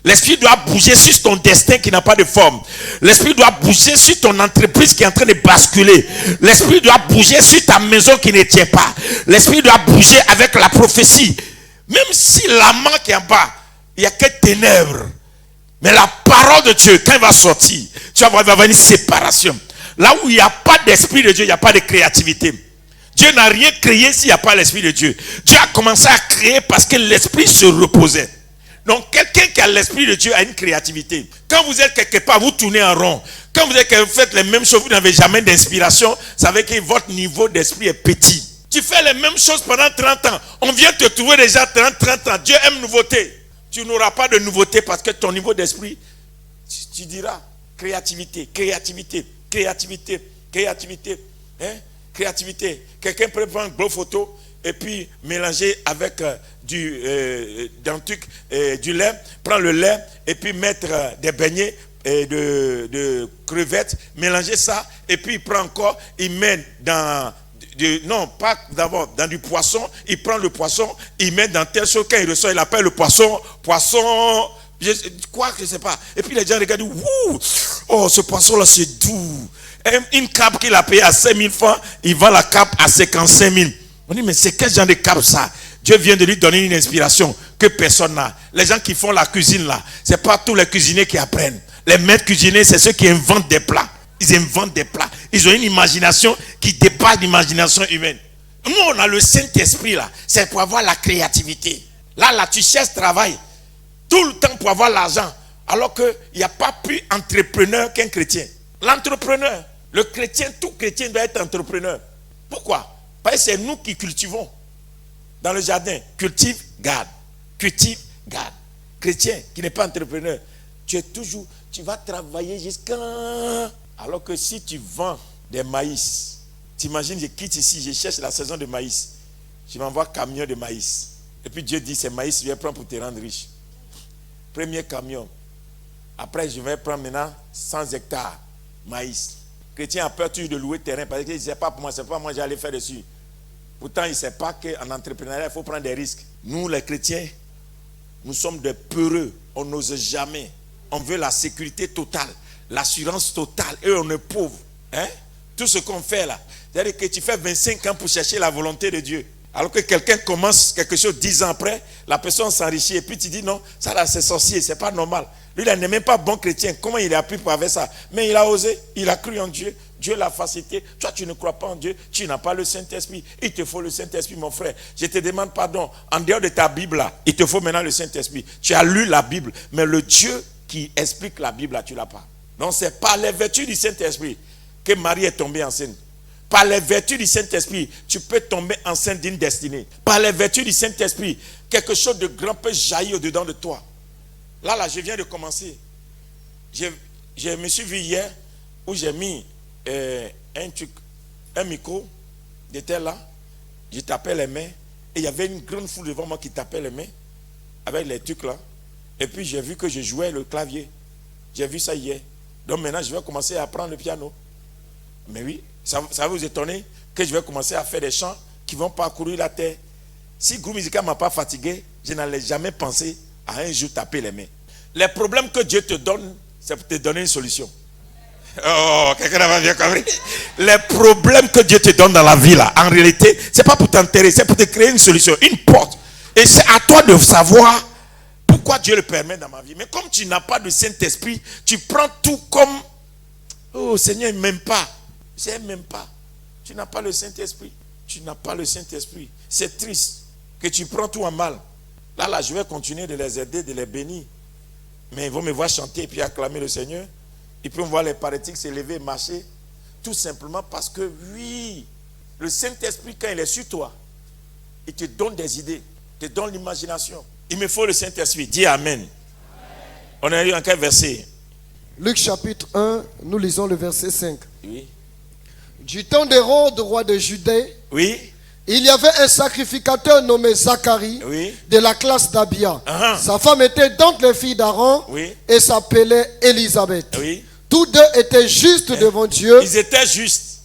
L'esprit doit bouger sur ton destin qui n'a pas de forme. L'esprit doit bouger sur ton entreprise qui est en train de basculer. L'esprit doit bouger sur ta maison qui ne tient pas. L'esprit doit bouger avec la prophétie. Même si l'amant qui est en bas, il n'y a que ténèbres. Mais la parole de Dieu, quand elle va sortir, tu vas voir, il va venir séparation. Là où il n'y a pas d'esprit de Dieu, il n'y a pas de créativité. Dieu n'a rien créé s'il n'y a pas l'esprit de Dieu. Dieu a commencé à créer parce que l'esprit se reposait. Donc quelqu'un qui a l'esprit de Dieu a une créativité. Quand vous êtes quelque part, vous tournez en rond. Quand vous faites les mêmes choses, vous n'avez jamais d'inspiration. Ça veut dire que votre niveau d'esprit est petit. Tu fais les mêmes choses pendant 30 ans. On vient te trouver déjà 30 ans. Dieu aime nouveauté. Tu n'auras pas de nouveauté parce que ton niveau d'esprit, tu diras créativité, créativité, créativité, créativité, hein? Créativité. Quelqu'un peut prendre une grosse photo et puis mélanger avec du lait, prendre le lait et puis mettre des beignets de crevettes, mélanger ça et puis il prend encore, il met dans non, pas d'abord dans du poisson, il prend le poisson, il met dans telle chose, quand il ressort, il appelle le poisson, je sais pas. Et puis les gens regardent, ouh, oh, ce poisson-là, c'est doux. Une cape qu'il a payée à 5 000 francs, il vend la cape à 55 000. On dit, mais c'est quel genre de cape ça? Dieu vient de lui donner une inspiration que personne n'a. Les gens qui font la cuisine là, c'est pas tous les cuisiniers qui apprennent. Les maîtres cuisiniers, c'est ceux qui inventent des plats. Ils inventent des plats. Ils ont une imagination qui dépasse l'imagination humaine. Nous, on a le Saint-Esprit là. C'est pour avoir la créativité. Là, tu cherches travail. Tout le temps pour avoir l'argent. Alors qu'il n'y a pas plus entrepreneur qu'un chrétien. L'entrepreneur, le chrétien, tout chrétien doit être entrepreneur. Pourquoi? Parce que c'est nous qui cultivons. Dans le jardin, cultive, garde. Cultive, garde. Chrétien qui n'est pas entrepreneur, tu vas travailler jusqu'à... Alors que si tu vends des maïs, t'imagines, je quitte ici, je cherche la saison de maïs. Je m'envoie camion de maïs. Et puis Dieu dit, c'est maïs, je vais prendre pour te rendre riche. Premier camion. Après, je vais prendre maintenant 100 hectares maïs. Chrétien a peur toujours de louer terrain parce qu'il ne sait pas pour moi, c'est pas moi j'allais faire dessus. Pourtant, il ne sait pas qu'en entrepreneuriat, il faut prendre des risques. Nous, les chrétiens, nous sommes des peureux. On n'ose jamais. On veut la sécurité totale, l'assurance totale. Et on est pauvre. Hein? Tout ce qu'on fait là. C'est-à-dire que tu fais 25 ans pour chercher la volonté de Dieu. Alors que quelqu'un commence quelque chose 10 ans après, la personne s'enrichit. Et puis tu dis non, ça là c'est sorcier, c'est pas normal. Lui, il n'est même pas bon chrétien. Comment il a pu pour faire ça? Mais il a osé, il a cru en Dieu. Dieu l'a facilité. Toi, tu ne crois pas en Dieu. Tu n'as pas le Saint-Esprit. Il te faut le Saint-Esprit, mon frère. Je te demande pardon. En dehors de ta Bible, là, il te faut maintenant le Saint-Esprit. Tu as lu la Bible. Mais le Dieu qui explique la Bible, là, tu ne l'as pas. Donc, c'est par les vertus du Saint-Esprit que Marie est tombée enceinte. Par les vertus du Saint-Esprit, tu peux tomber enceinte d'une destinée. Par les vertus du Saint-Esprit, quelque chose de grand peut jaillir au-dedans de toi. Là, je viens de commencer. Je me suis vu hier où j'ai mis un micro, j'étais là, je tapais les mains, et il y avait une grande foule devant moi qui tapait les mains, avec les trucs là, et puis j'ai vu que je jouais le clavier. J'ai vu ça hier. Donc maintenant, je vais commencer à apprendre le piano. Mais oui, ça va vous étonner que je vais commencer à faire des chants qui vont parcourir la terre. Si Groupe Musical ne m'a pas fatigué, je n'allais jamais penser à un jour taper les mains. Les problèmes que Dieu te donne, c'est pour te donner une solution. Oh, quelqu'un n'a pas bien compris. Les problèmes que Dieu te donne dans la vie, là, en réalité, ce n'est pas pour t'enterrer, c'est pour te créer une solution, une porte. Et c'est à toi de savoir pourquoi Dieu le permet dans ma vie. Mais comme tu n'as pas de Saint-Esprit, tu prends tout comme, oh Seigneur, il ne m'aime pas. Je n'aime même pas. Tu n'as pas le Saint-Esprit. Tu n'as pas le Saint-Esprit. C'est triste que tu prends tout en mal. Là, je vais continuer de les aider, de les bénir. Mais ils vont me voir chanter et puis acclamer le Seigneur. Et puis on voit les paralytiques se lever et marcher. Tout simplement parce que, oui, le Saint-Esprit, quand il est sur toi, il te donne des idées, il te donne l'imagination. Il me faut le Saint-Esprit. Dis Amen. On a lu en quel verset? Luc chapitre 1, nous lisons le verset 5. Oui. Du temps d'Hérode, roi de Judée, Oui. il y avait un sacrificateur nommé Zacharie, Oui. de la classe d'Abia. Uh-huh. Sa femme était d'entre les filles d'Aaron, Oui. et s'appelait Élisabeth. Oui. Tous deux étaient justes devant Dieu, Ils étaient justes.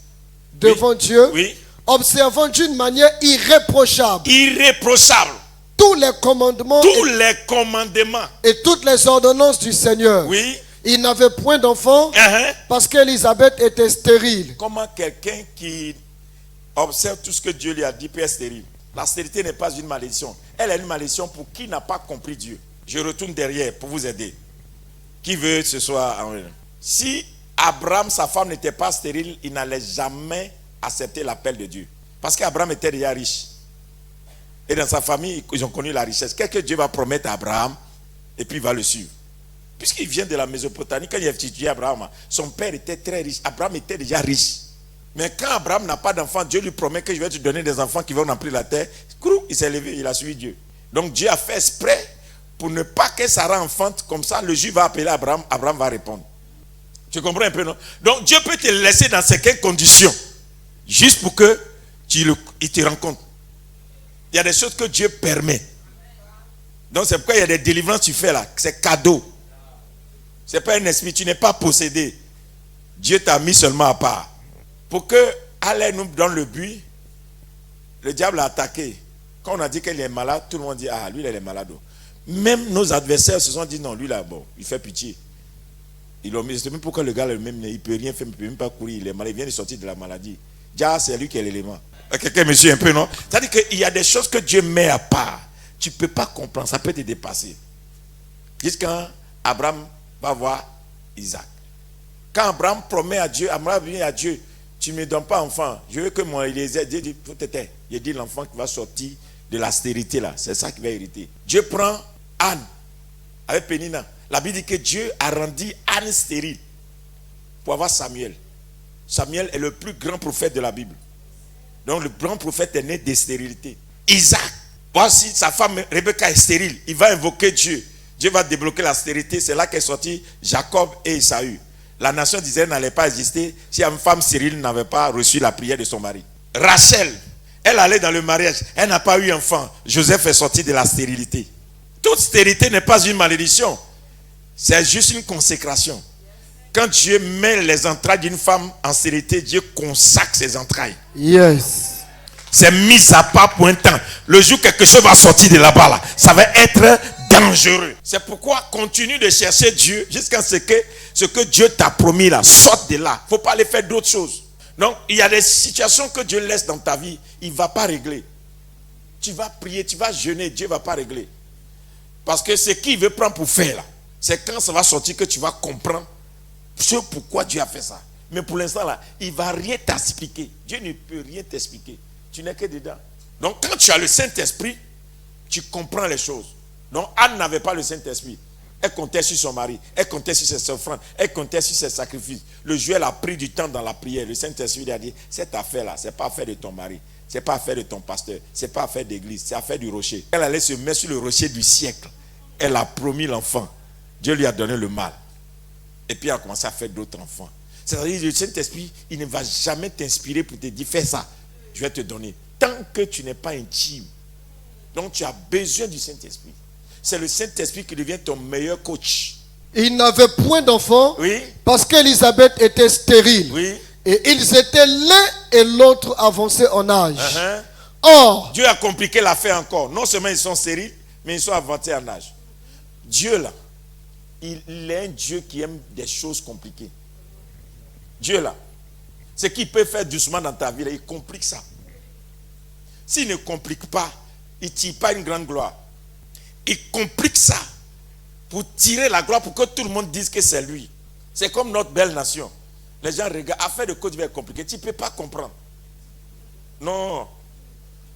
devant Dieu, Oui. observant d'une manière irréprochable Irréprochables. tous les commandements Tous les commandements. et toutes les ordonnances du Seigneur. Oui. Il n'avait point d'enfant Uh-huh. parce qu'Élisabeth était stérile. Comment quelqu'un qui observe tout ce que Dieu lui a dit peut être stérile? La stérilité n'est pas une malédiction. Elle est une malédiction pour qui n'a pas compris Dieu. Je retourne derrière pour vous aider. Qui veut ce soir? Si Abraham, sa femme, n'était pas stérile, il n'allait jamais accepter l'appel de Dieu. Parce qu'Abraham était déjà riche. Et dans sa famille, ils ont connu la richesse. Qu'est-ce que Dieu va promettre à Abraham? Et puis il va le suivre. Puisqu'il vient de la Mésopotamie, quand il a étudié Abraham, son père était très riche. Abraham était déjà riche. Mais quand Abraham n'a pas d'enfant, Dieu lui promet que je vais te donner des enfants qui vont remplir la terre. Il s'est levé, il a suivi Dieu. Donc Dieu a fait exprès pour ne pas que Sarah enfante, comme ça le juif va appeler Abraham, Abraham va répondre. Tu comprends un peu, non? Donc Dieu peut te laisser dans certaines conditions, juste pour que il te rencontre. Il y a des choses que Dieu permet. Donc c'est pourquoi il y a des délivrances que tu fais là, c'est cadeau. C'est pas un esprit, tu n'es pas possédé. Dieu t'a mis seulement à part. Pour que aller nous dans le but, le diable a attaqué. Quand on a dit qu'il est malade, tout le monde dit, ah, lui, il est malade. Même nos adversaires se sont dit, non, lui, là, bon, il fait pitié. Ils l'ont mis, c'est même pourquoi le gars, il ne peut rien faire, il ne peut même pas courir, il est malade, il vient de sortir de la maladie. Déjà, c'est lui qui est l'élément. Quelqu'un me suit un peu, non? C'est-à-dire qu'il y a des choses que Dieu met à part. Tu ne peux pas comprendre, ça peut te dépasser. Jusqu'à Abraham va voir Isaac. Quand Abraham promet à Dieu, Abraham vient à Dieu, tu ne me donnes pas enfant, je veux que mon Eliezer, Dieu dit, faut t'aider. Il dit l'enfant qui va sortir de la stérilité là, c'est ça qui va hériter. Dieu prend Anne avec Pénina. La Bible dit que Dieu a rendu Anne stérile pour avoir Samuel. Samuel est le plus grand prophète de la Bible. Donc le grand prophète est né de stérilité. Isaac, voici sa femme Rebecca est stérile. Il va invoquer Dieu. Dieu va débloquer la stérilité. C'est là qu'est sorti Jacob et Esaü. La nation d'Israël n'allait pas exister si une femme stérile n'avait pas reçu la prière de son mari. Rachel, elle allait dans le mariage. Elle n'a pas eu enfant. Joseph est sorti de la stérilité. Toute stérilité n'est pas une malédiction. C'est juste une consécration. Quand Dieu met les entrailles d'une femme en stérilité, Dieu consacre ses entrailles. Yes. C'est mis à part pour un temps. Le jour où quelque chose va sortir de là-bas, là, ça va être dangereux. C'est pourquoi continue de chercher Dieu jusqu'à ce que Dieu t'a promis là, sorte de là. Il ne faut pas aller faire d'autres choses. Donc, il y a des situations que Dieu laisse dans ta vie, il ne va pas régler. Tu vas prier, tu vas jeûner, Dieu ne va pas régler. Parce que ce qu'il veut prendre pour faire là, c'est quand ça va sortir que tu vas comprendre ce pourquoi Dieu a fait ça. Mais pour l'instant là, il ne va rien t'expliquer. Dieu ne peut rien t'expliquer. Tu n'es que dedans. Donc quand tu as le Saint-Esprit, tu comprends les choses. Donc Anne n'avait pas le Saint-Esprit. Elle comptait sur son mari, elle comptait sur ses offrandes, elle comptait sur ses sacrifices. Le jour elle a pris du temps dans la prière. Le Saint-Esprit lui a dit, cette affaire-là, ce n'est pas affaire de ton mari, ce n'est pas affaire de ton pasteur, ce n'est pas affaire d'église, c'est affaire du rocher. Elle allait se mettre sur le rocher du siècle. Elle a promis l'enfant. Dieu lui a donné le mal. Et puis elle a commencé à faire d'autres enfants. C'est-à-dire que le Saint-Esprit, il ne va jamais t'inspirer pour te dire, fais ça, je vais te donner. Tant que tu n'es pas intime. Donc tu as besoin du Saint-Esprit. C'est le Saint-Esprit qui devient ton meilleur coach. Il n'avait point d'enfant, Oui. parce qu'Élisabeth était stérile. Oui. Et ils étaient l'un et l'autre avancés en âge. Uh-huh. Or, Dieu a compliqué l'affaire encore. Non seulement ils sont stériles, mais ils sont avancés en âge. Dieu là, il est un Dieu qui aime des choses compliquées. Dieu là, ce qu'il peut faire doucement dans ta vie, là, il complique ça. S'il ne complique pas, il ne tire pas une grande gloire. Il complique ça pour tirer la gloire, pour que tout le monde dise que c'est lui. C'est comme notre belle nation. Les gens regardent, affaire de Côte d'Ivoire est compliquée, tu ne peux pas comprendre. Non.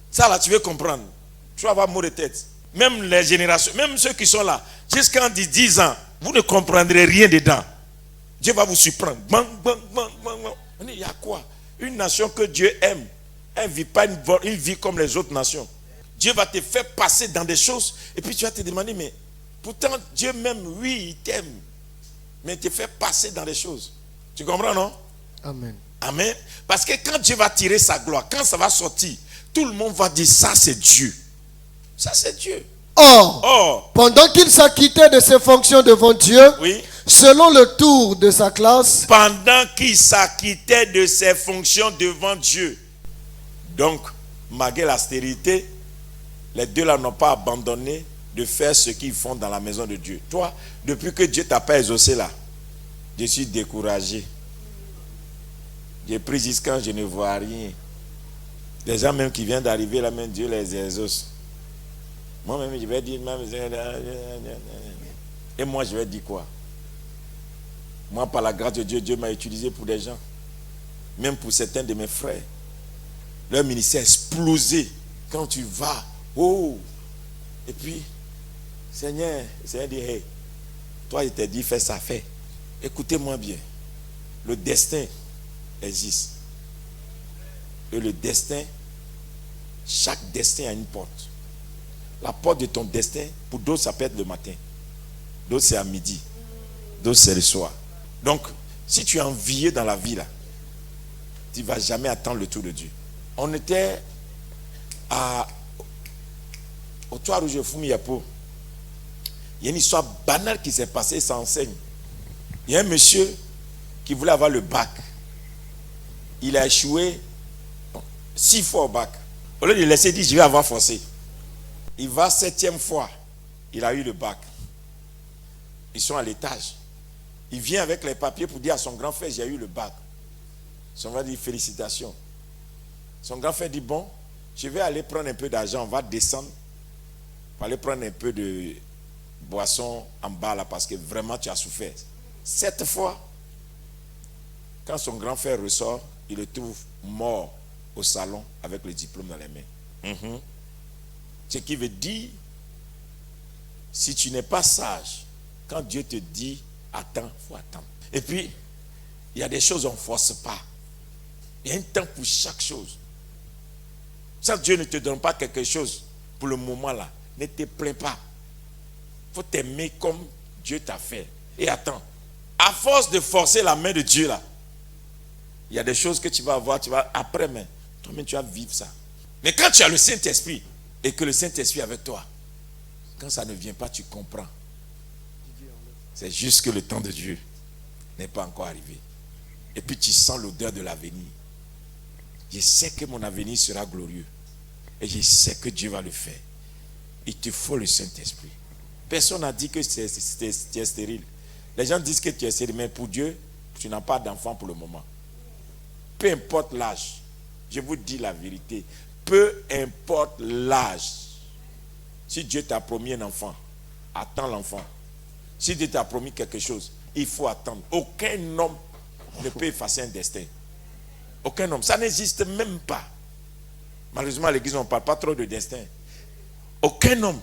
Ça là, tu veux comprendre. Tu vas avoir mot de tête. Même les générations, même ceux qui sont là, jusqu'à 10 ans, vous ne comprendrez rien dedans. Dieu va vous surprendre. Bang, bang, bang, bang, bang. Il y a quoi? Une nation que Dieu aime. Elle ne vit pas une vie comme les autres nations. Dieu va te faire passer dans des choses. Et puis tu vas te demander, mais pourtant Dieu m'aime, oui, il t'aime. Mais il te fait passer dans des choses. Tu comprends, non? Amen. Amen. Parce que quand Dieu va tirer sa gloire, quand ça va sortir, tout le monde va dire, ça c'est Dieu. Ça c'est Dieu. Or, pendant qu'il s'acquittait de ses fonctions devant Dieu, oui, selon le tour de sa classe, pendant qu'il s'acquittait de ses fonctions devant Dieu. Donc, malgré la stérilité, les deux là n'ont pas abandonné de faire ce qu'ils font dans la maison de Dieu. Toi, depuis que Dieu t'a pas exaucé là, je suis découragé. J'ai pris jusqu'à je ne vois rien. Les gens même qui viennent d'arriver là, même Dieu les exauce. Moi-même, je vais dire, et moi, je vais dire quoi? Moi, par la grâce de Dieu, Dieu m'a utilisé pour des gens. Même pour certains de mes frères. Leur ministère a explosé. Quand tu vas, oh! Et puis, Seigneur dit, hey, toi, il t'a dit, fais ça, fais. Écoutez-moi bien. Le destin existe. Et le destin, chaque destin a une porte. La porte de ton destin, pour d'autres, ça peut être le matin. D'autres, c'est à midi. D'autres, c'est le soir. Donc, si tu es envié dans la vie, là, tu ne vas jamais attendre le tour de Dieu. On était au Toit Rouge de Fumiyapo. Il y a une histoire banale qui s'est passée, ça enseigne. Il y a un monsieur qui voulait avoir le bac. Il a échoué 6 fois au bac. Au lieu de laisser dire, je vais avoir forcé. Il va 7e fois. Il a eu le bac. Ils sont à l'étage. Il vient avec les papiers pour dire à son grand frère, j'ai eu le bac. Son frère dit, félicitations. Son grand frère dit, bon, je vais aller prendre un peu d'argent, on va descendre. On va aller prendre un peu de boisson en bas là, parce que vraiment tu as souffert. 7 fois, quand son grand frère ressort, il le trouve mort au salon avec le diplôme dans les mains. Ce qui veut dire, si tu n'es pas sage, quand Dieu te dit attends, il faut attendre. Et puis, il y a des choses on ne force pas. Il y a un temps pour chaque chose. Si Dieu ne te donne pas quelque chose pour le moment là, ne te plains pas. Il faut t'aimer comme Dieu t'a fait. Et attends, à force de forcer la main de Dieu là, il y a des choses que tu vas avoir, après, mais toi-même tu vas vivre ça. Mais quand tu as le Saint-Esprit et que le Saint-Esprit est avec toi, quand ça ne vient pas, tu comprends. C'est juste que le temps de Dieu n'est pas encore arrivé. Et puis tu sens l'odeur de l'avenir. Je sais que mon avenir sera glorieux. Et je sais que Dieu va le faire. Il te faut le Saint-Esprit. Personne n'a dit que tu es stérile. Les gens disent que tu es stérile, mais pour Dieu, tu n'as pas d'enfant pour le moment. Peu importe l'âge, je vous dis la vérité, peu importe l'âge, si Dieu t'a promis un enfant, attends l'enfant. Si Dieu t'a promis quelque chose, il faut attendre. Aucun homme ne peut effacer un destin. Aucun homme. Ça n'existe même pas. Malheureusement, à l'église, on ne parle pas trop de destin. Aucun homme,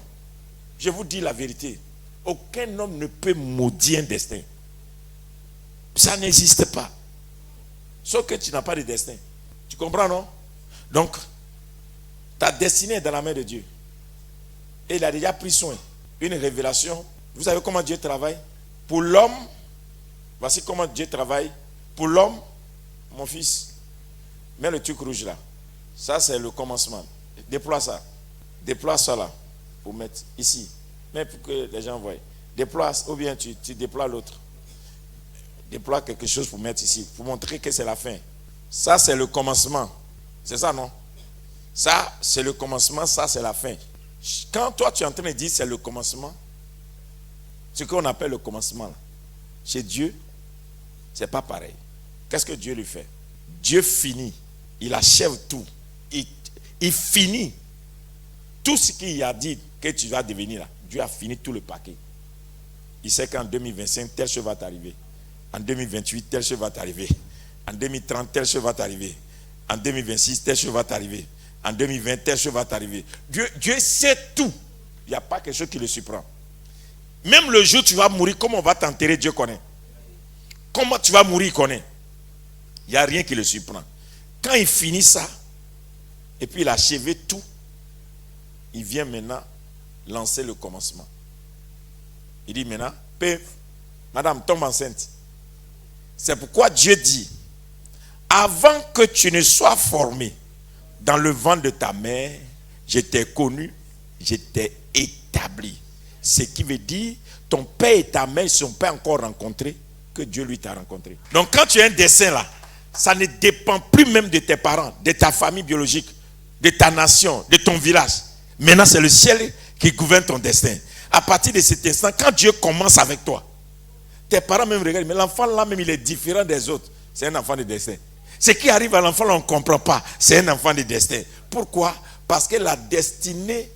je vous dis la vérité, aucun homme ne peut maudire un destin. Ça n'existe pas. Sauf que tu n'as pas de destin. Tu comprends, non? Donc, ta destinée est dans la main de Dieu. Et il a déjà pris soin. Une révélation. Vous savez comment Dieu travaille? Pour l'homme, voici comment Dieu travaille. Pour l'homme, mon fils, mets le truc rouge là. Ça, c'est le commencement. Déploie ça. Déploie ça là. Pour mettre ici. Mais pour que les gens voient. Déploie, ou bien tu déploies l'autre. Déploie quelque chose pour mettre ici. Pour montrer que c'est la fin. Ça, c'est le commencement. C'est ça, non? Ça, c'est le commencement. Ça, c'est la fin. Quand toi, tu es en train de dire c'est le commencement, ce qu'on appelle le commencement, là, chez Dieu, c'est pas pareil. Qu'est-ce que Dieu lui fait? Dieu finit. Il achève tout. Il finit tout ce qu'il a dit que tu vas devenir là. Dieu a fini tout le paquet. Il sait qu'en 2025, telle chose va t'arriver. En 2028, telle chose va t'arriver. En 2030, telle chose va t'arriver. En 2026, telle chose va t'arriver. En 2020, telle chose va t'arriver. Dieu sait tout. Il n'y a pas quelque chose qui le surprend. Même le jour où tu vas mourir, comment on va t'enterrer, Dieu connaît. Comment tu vas mourir, il connaît. Il n'y a rien qui le surprend. Quand il finit ça, et puis il a achevé tout, il vient maintenant lancer le commencement. Il dit maintenant, madame, tombe enceinte. C'est pourquoi Dieu dit, avant que tu ne sois formé dans le ventre de ta mère, je t'ai connu, je t'ai établi. Ce qui veut dire, ton père et ta mère ne sont pas encore rencontrés, que Dieu lui t'a rencontré. Donc quand tu as un dessein là, ça ne dépend plus même de tes parents, de ta famille biologique, de ta nation, de ton village. Maintenant, c'est le ciel qui gouverne ton destin. À partir de cet instant, quand Dieu commence avec toi, tes parents même regardent, mais l'enfant là même, il est différent des autres. C'est un enfant de destin. Ce qui arrive à l'enfant là, on ne comprend pas. C'est un enfant de destin. Pourquoi? Parce que la destinée,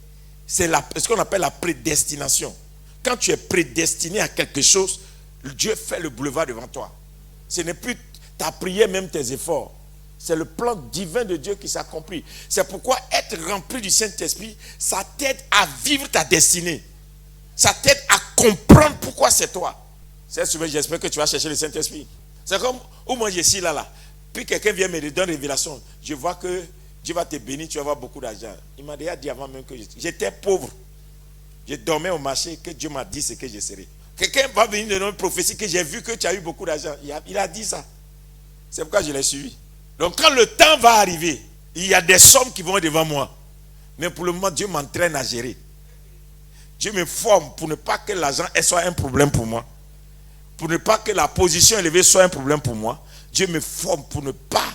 c'est ce qu'on appelle la prédestination. Quand tu es prédestiné à quelque chose, Dieu fait le boulevard devant toi. Ce n'est plus ta prière, même tes efforts. C'est le plan divin de Dieu qui s'accomplit. C'est pourquoi être rempli du Saint-Esprit, ça t'aide à vivre ta destinée. Ça t'aide à comprendre pourquoi c'est toi. J'espère que tu vas chercher le Saint-Esprit. C'est comme où moi je suis là. Puis quelqu'un vient me donner une révélation. Je vois que Dieu va te bénir, tu vas avoir beaucoup d'argent. Il m'a déjà dit avant même que j'étais pauvre. Je dormais au marché que Dieu m'a dit ce que je serai. Quelqu'un va venir de notre prophétie que j'ai vu que tu as eu beaucoup d'argent. Il a dit ça. C'est pourquoi je l'ai suivi. Donc quand le temps va arriver, il y a des sommes qui vont être devant moi. Mais pour le moment, Dieu m'entraîne à gérer. Dieu me forme pour ne pas que l'argent soit un problème pour moi. Pour ne pas que la position élevée soit un problème pour moi. Dieu me forme pour ne pas.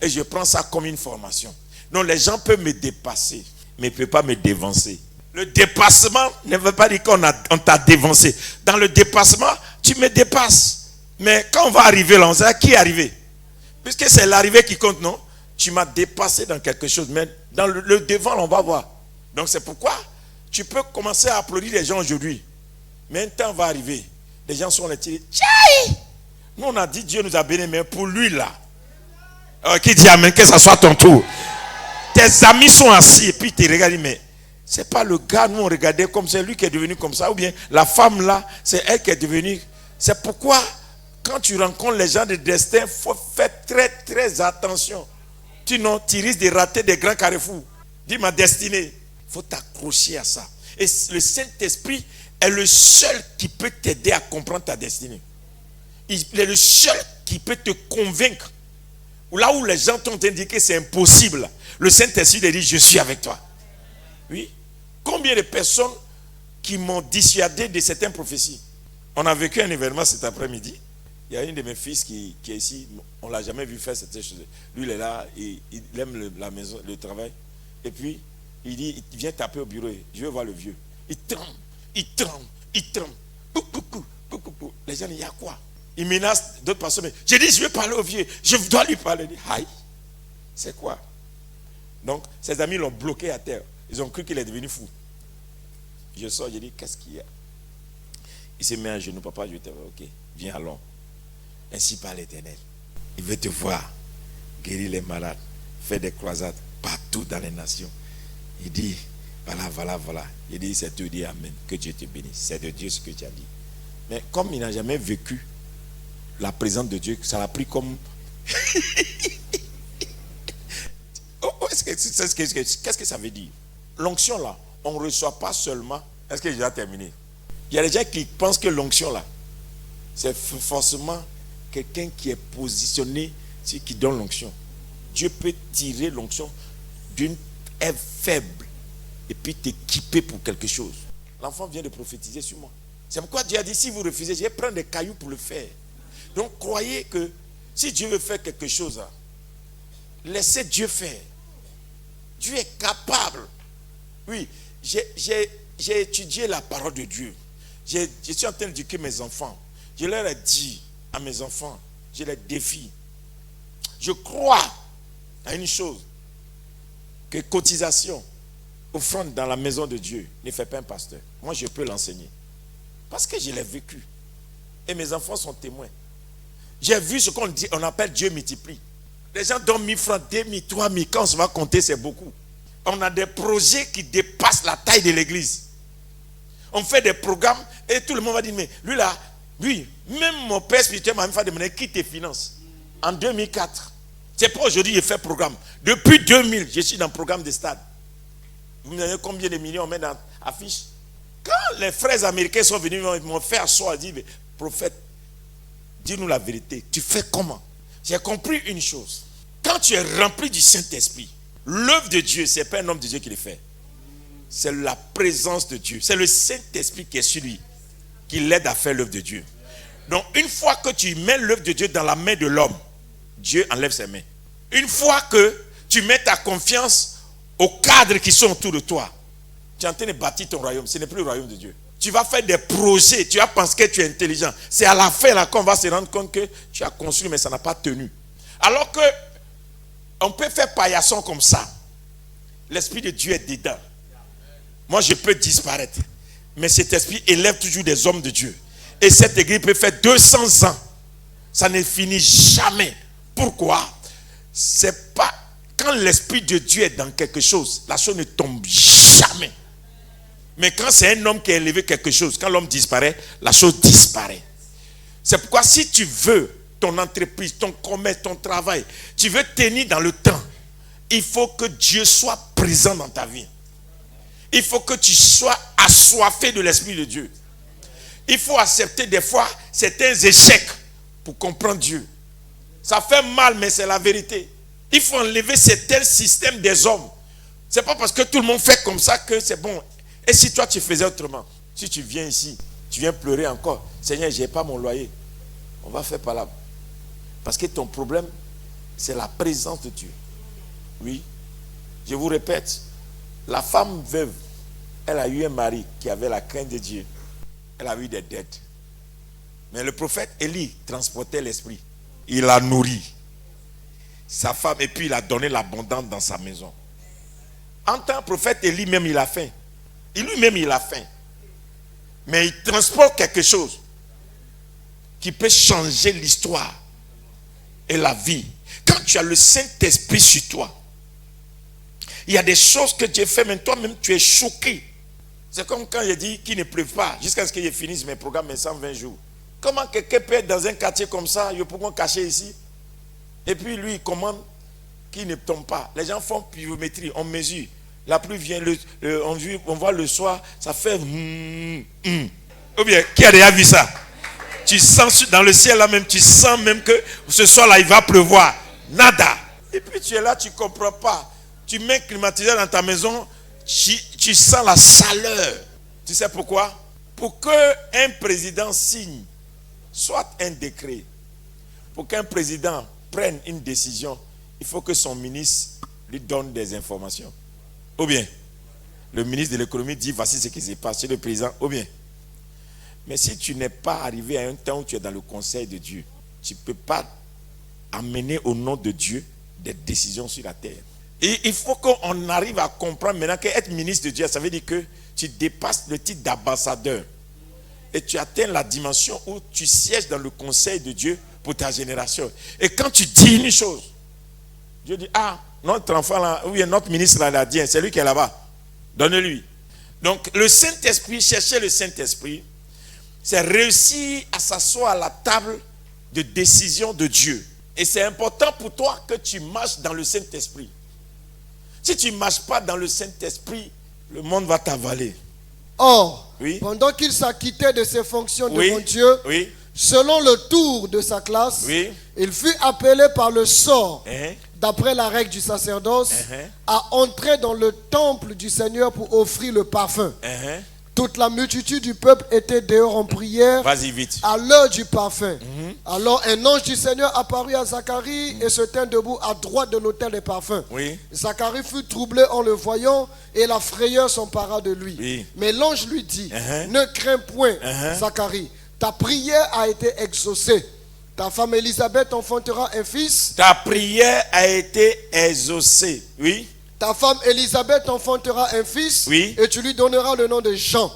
Et je prends ça comme une formation. Donc les gens peuvent me dépasser, mais ils ne peuvent pas me dévancer. Le dépassement ne veut pas dire qu'on t'a dévancé. Dans le dépassement, tu me dépasses. Mais quand on va arriver là, on sait qui est arrivé. Puisque c'est l'arrivée qui compte, non? Tu m'as dépassé dans quelque chose. Mais dans le devant, on va voir. Donc c'est pourquoi tu peux commencer à applaudir les gens aujourd'hui. Mais un temps va arriver. Les gens sont là, tchaï! Nous on a dit Dieu nous a bénis, mais pour lui là. Qui dit amen, que ça soit ton tour. Tes amis sont assis et puis ils te regardent, mais c'est pas le gars, nous on regardait comme c'est lui qui est devenu comme ça. Ou bien la femme là, c'est elle qui est devenue. C'est pourquoi quand tu rencontres les gens de destin, il faut faire très très attention. Sinon, tu risques de rater des grands carrefours. Dis ma destinée. Il faut t'accrocher à ça. Et le Saint-Esprit est le seul qui peut t'aider à comprendre ta destinée. Il est le seul qui peut te convaincre. Là où les gens t'ont indiqué que c'est impossible, le Saint-Esprit te dit, je suis avec toi. Oui. Combien de personnes qui m'ont dissuadé de certaines prophéties? On a vécu un événement cet après-midi. Il y a une de mes fils qui est ici. On ne l'a jamais vu faire cette chose. Lui, il est là, il aime la maison, le travail. Et puis, il dit, il vient taper au bureau. Je veux voir le vieux. Il tremble. Les gens disent, il y a quoi? Il menace d'autres personnes. J'ai dit, je vais parler au vieux. Je dois lui parler. Il dit, aïe, c'est quoi? Donc, ses amis l'ont bloqué à terre. Ils ont cru qu'il est devenu fou. Je sors, je dis, qu'est-ce qu'il y a? Il se met à genoux, papa, je vais te voir, ok, viens allons. Ainsi par l'Éternel. Il veut te voir guérir les malades, faire des croisades partout dans les nations. Il dit, voilà. Il dit, c'est te dire amen, que Dieu te bénisse. C'est de Dieu ce que tu as dit. Mais comme il n'a jamais vécu la présence de Dieu, ça l'a pris comme... Qu'est-ce que ça veut dire? L'onction là, on ne reçoit pas seulement... Est-ce que j'ai déjà terminé? Il y a des gens qui pensent que l'onction là, c'est forcément quelqu'un qui est positionné, qui donne l'onction. Dieu peut tirer l'onction d'une ère faible et puis t'équiper pour quelque chose. L'enfant vient de prophétiser sur moi. C'est pourquoi Dieu a dit, si vous refusez, je vais prendre des cailloux pour le faire. Donc croyez que si Dieu veut faire quelque chose, laissez Dieu faire. Dieu est capable. Oui, j'ai étudié la parole de Dieu. Je suis en train d'éduquer mes enfants. Je leur ai dit à mes enfants, je les défie. Je crois à une chose, que cotisation, offrande dans la maison de Dieu ne fait pas un pasteur. Moi, je peux l'enseigner. Parce que je l'ai vécu. Et mes enfants sont témoins. J'ai vu ce qu'on appelle Dieu multiplie. Les gens donnent 1000 francs, 2000, 3000. Quand on va compter, c'est beaucoup. On a des projets qui dépassent la taille de l'église. On fait des programmes et tout le monde va dire, mais lui là, lui, même mon père spirituel m'a fait demander qui te finance. En 2004. C'est pas aujourd'hui qu'il fait programme. Depuis 2000, je suis dans le programme des stades. Vous me donnez combien de millions on met dans l'affiche? Quand les frères américains sont venus, ils m'ont fait asseoir et dit, mais prophète, dis-nous la vérité. Tu fais comment? J'ai compris une chose. Quand tu es rempli du Saint-Esprit, l'œuvre de Dieu, ce n'est pas un homme de Dieu qui le fait. C'est la présence de Dieu. C'est le Saint-Esprit qui est sur lui, qui l'aide à faire l'œuvre de Dieu. Donc, une fois que tu mets l'œuvre de Dieu dans la main de l'homme, Dieu enlève ses mains. Une fois que tu mets ta confiance aux cadres qui sont autour de toi, tu es en train de bâtir ton royaume. Ce n'est plus le royaume de Dieu. Tu vas faire des projets. Tu vas penser que tu es intelligent. C'est à la fin là qu'on va se rendre compte que tu as construit, mais ça n'a pas tenu. Alors que on peut faire paillasson comme ça. L'Esprit de Dieu est dedans. Moi, je peux disparaître. Mais cet esprit élève toujours des hommes de Dieu. Et cette église peut faire 200 ans. Ça ne finit jamais. Pourquoi? C'est pas... Quand l'Esprit de Dieu est dans quelque chose, la chose ne tombe jamais. Mais quand c'est un homme qui a élevé quelque chose, quand l'homme disparaît, la chose disparaît. C'est pourquoi si tu veux ton entreprise, ton commerce, ton travail, tu veux tenir dans le temps, il faut que Dieu soit présent dans ta vie. Il faut que tu sois assoiffé de l'Esprit de Dieu. Il faut accepter des fois certains échecs pour comprendre Dieu. Ça fait mal, mais c'est la vérité. Il faut enlever certains systèmes des hommes. Ce n'est pas parce que tout le monde fait comme ça que c'est bon. Et si toi tu faisais autrement? Si tu viens ici, tu viens pleurer encore. Seigneur, je n'ai pas mon loyer. On va faire par là. Parce que ton problème, c'est la présence de Dieu. Oui. Je vous répète, la femme veuve, elle a eu un mari qui avait la crainte de Dieu. Elle a eu des dettes. Mais le prophète Élie transportait l'esprit. Il a nourri sa femme et puis il a donné l'abondance dans sa maison. En tant que prophète Élie même il a faim. Lui-même il a faim. Mais il transporte quelque chose qui peut changer l'histoire et la vie. Quand tu as le Saint-Esprit sur toi, il y a des choses que Dieu fait, mais toi-même tu es choqué. C'est comme quand je dis qu'il ne pleuve pas jusqu'à ce que je finisse mes programmes en 120 jours. Comment quelqu'un peut être dans un quartier comme ça, je peux cacher ici, et puis lui il commande qu'il ne tombe pas. Les gens font pluviométrie, on mesure. La pluie vient, on voit le soir, ça fait Ou bien, qui a déjà vu ça? Tu sens dans le ciel là même, tu sens même que ce soir là il va pleuvoir. Nada. Et puis tu es là, tu ne comprends pas. Tu mets un climatiseur dans ta maison, tu sens la chaleur. Tu sais pourquoi? Pour qu'un président signe soit un décret, pour qu'un président prenne une décision, il faut que son ministre lui donne des informations. Ou bien, le ministre de l'économie dit voici ce qui se passe chez le président. Ou bien, mais si tu n'es pas arrivé à un temps où tu es dans le conseil de Dieu, tu ne peux pas amener au nom de Dieu des décisions sur la terre. Et il faut qu'on arrive à comprendre maintenant qu'être ministre de Dieu, ça veut dire que tu dépasses le titre d'ambassadeur. Et tu atteins la dimension où tu sièges dans le conseil de Dieu pour ta génération. Et quand tu dis une chose, Dieu dit, ah, notre enfant là, oui, notre ministre là, l'a dit, c'est lui qui est là-bas. Donne-lui. Donc, le Saint-Esprit, chercher le Saint-Esprit, c'est réussir à s'asseoir à la table de décision de Dieu. Et c'est important pour toi que tu marches dans le Saint-Esprit. Si tu ne marches pas dans le Saint-Esprit, le monde va t'avaler. Or, oui, pendant qu'il s'acquittait de ses fonctions oui, devant Dieu, oui, selon le tour de sa classe, oui, il fut appelé par le sort, hein, d'après la règle du sacerdoce, uh-huh, à entrer dans le temple du Seigneur pour offrir le parfum. uh-huh. Toute la multitude du peuple était dehors en prière. Vas-y vite. À l'heure du parfum. Mm-hmm. Alors un ange du Seigneur apparut à Zacharie et se tint debout à droite de l'autel des parfums. Oui. Zacharie fut troublé en le voyant et la frayeur s'empara de lui. Oui. Mais l'ange lui dit, Uh-huh. ne crains point, Uh-huh. Zacharie, ta prière a été exaucée. Ta femme Élisabeth enfantera un fils. Ta prière a été exaucée. Oui. Ta femme Élisabeth enfantera un fils, oui, et tu lui donneras le nom de Jean.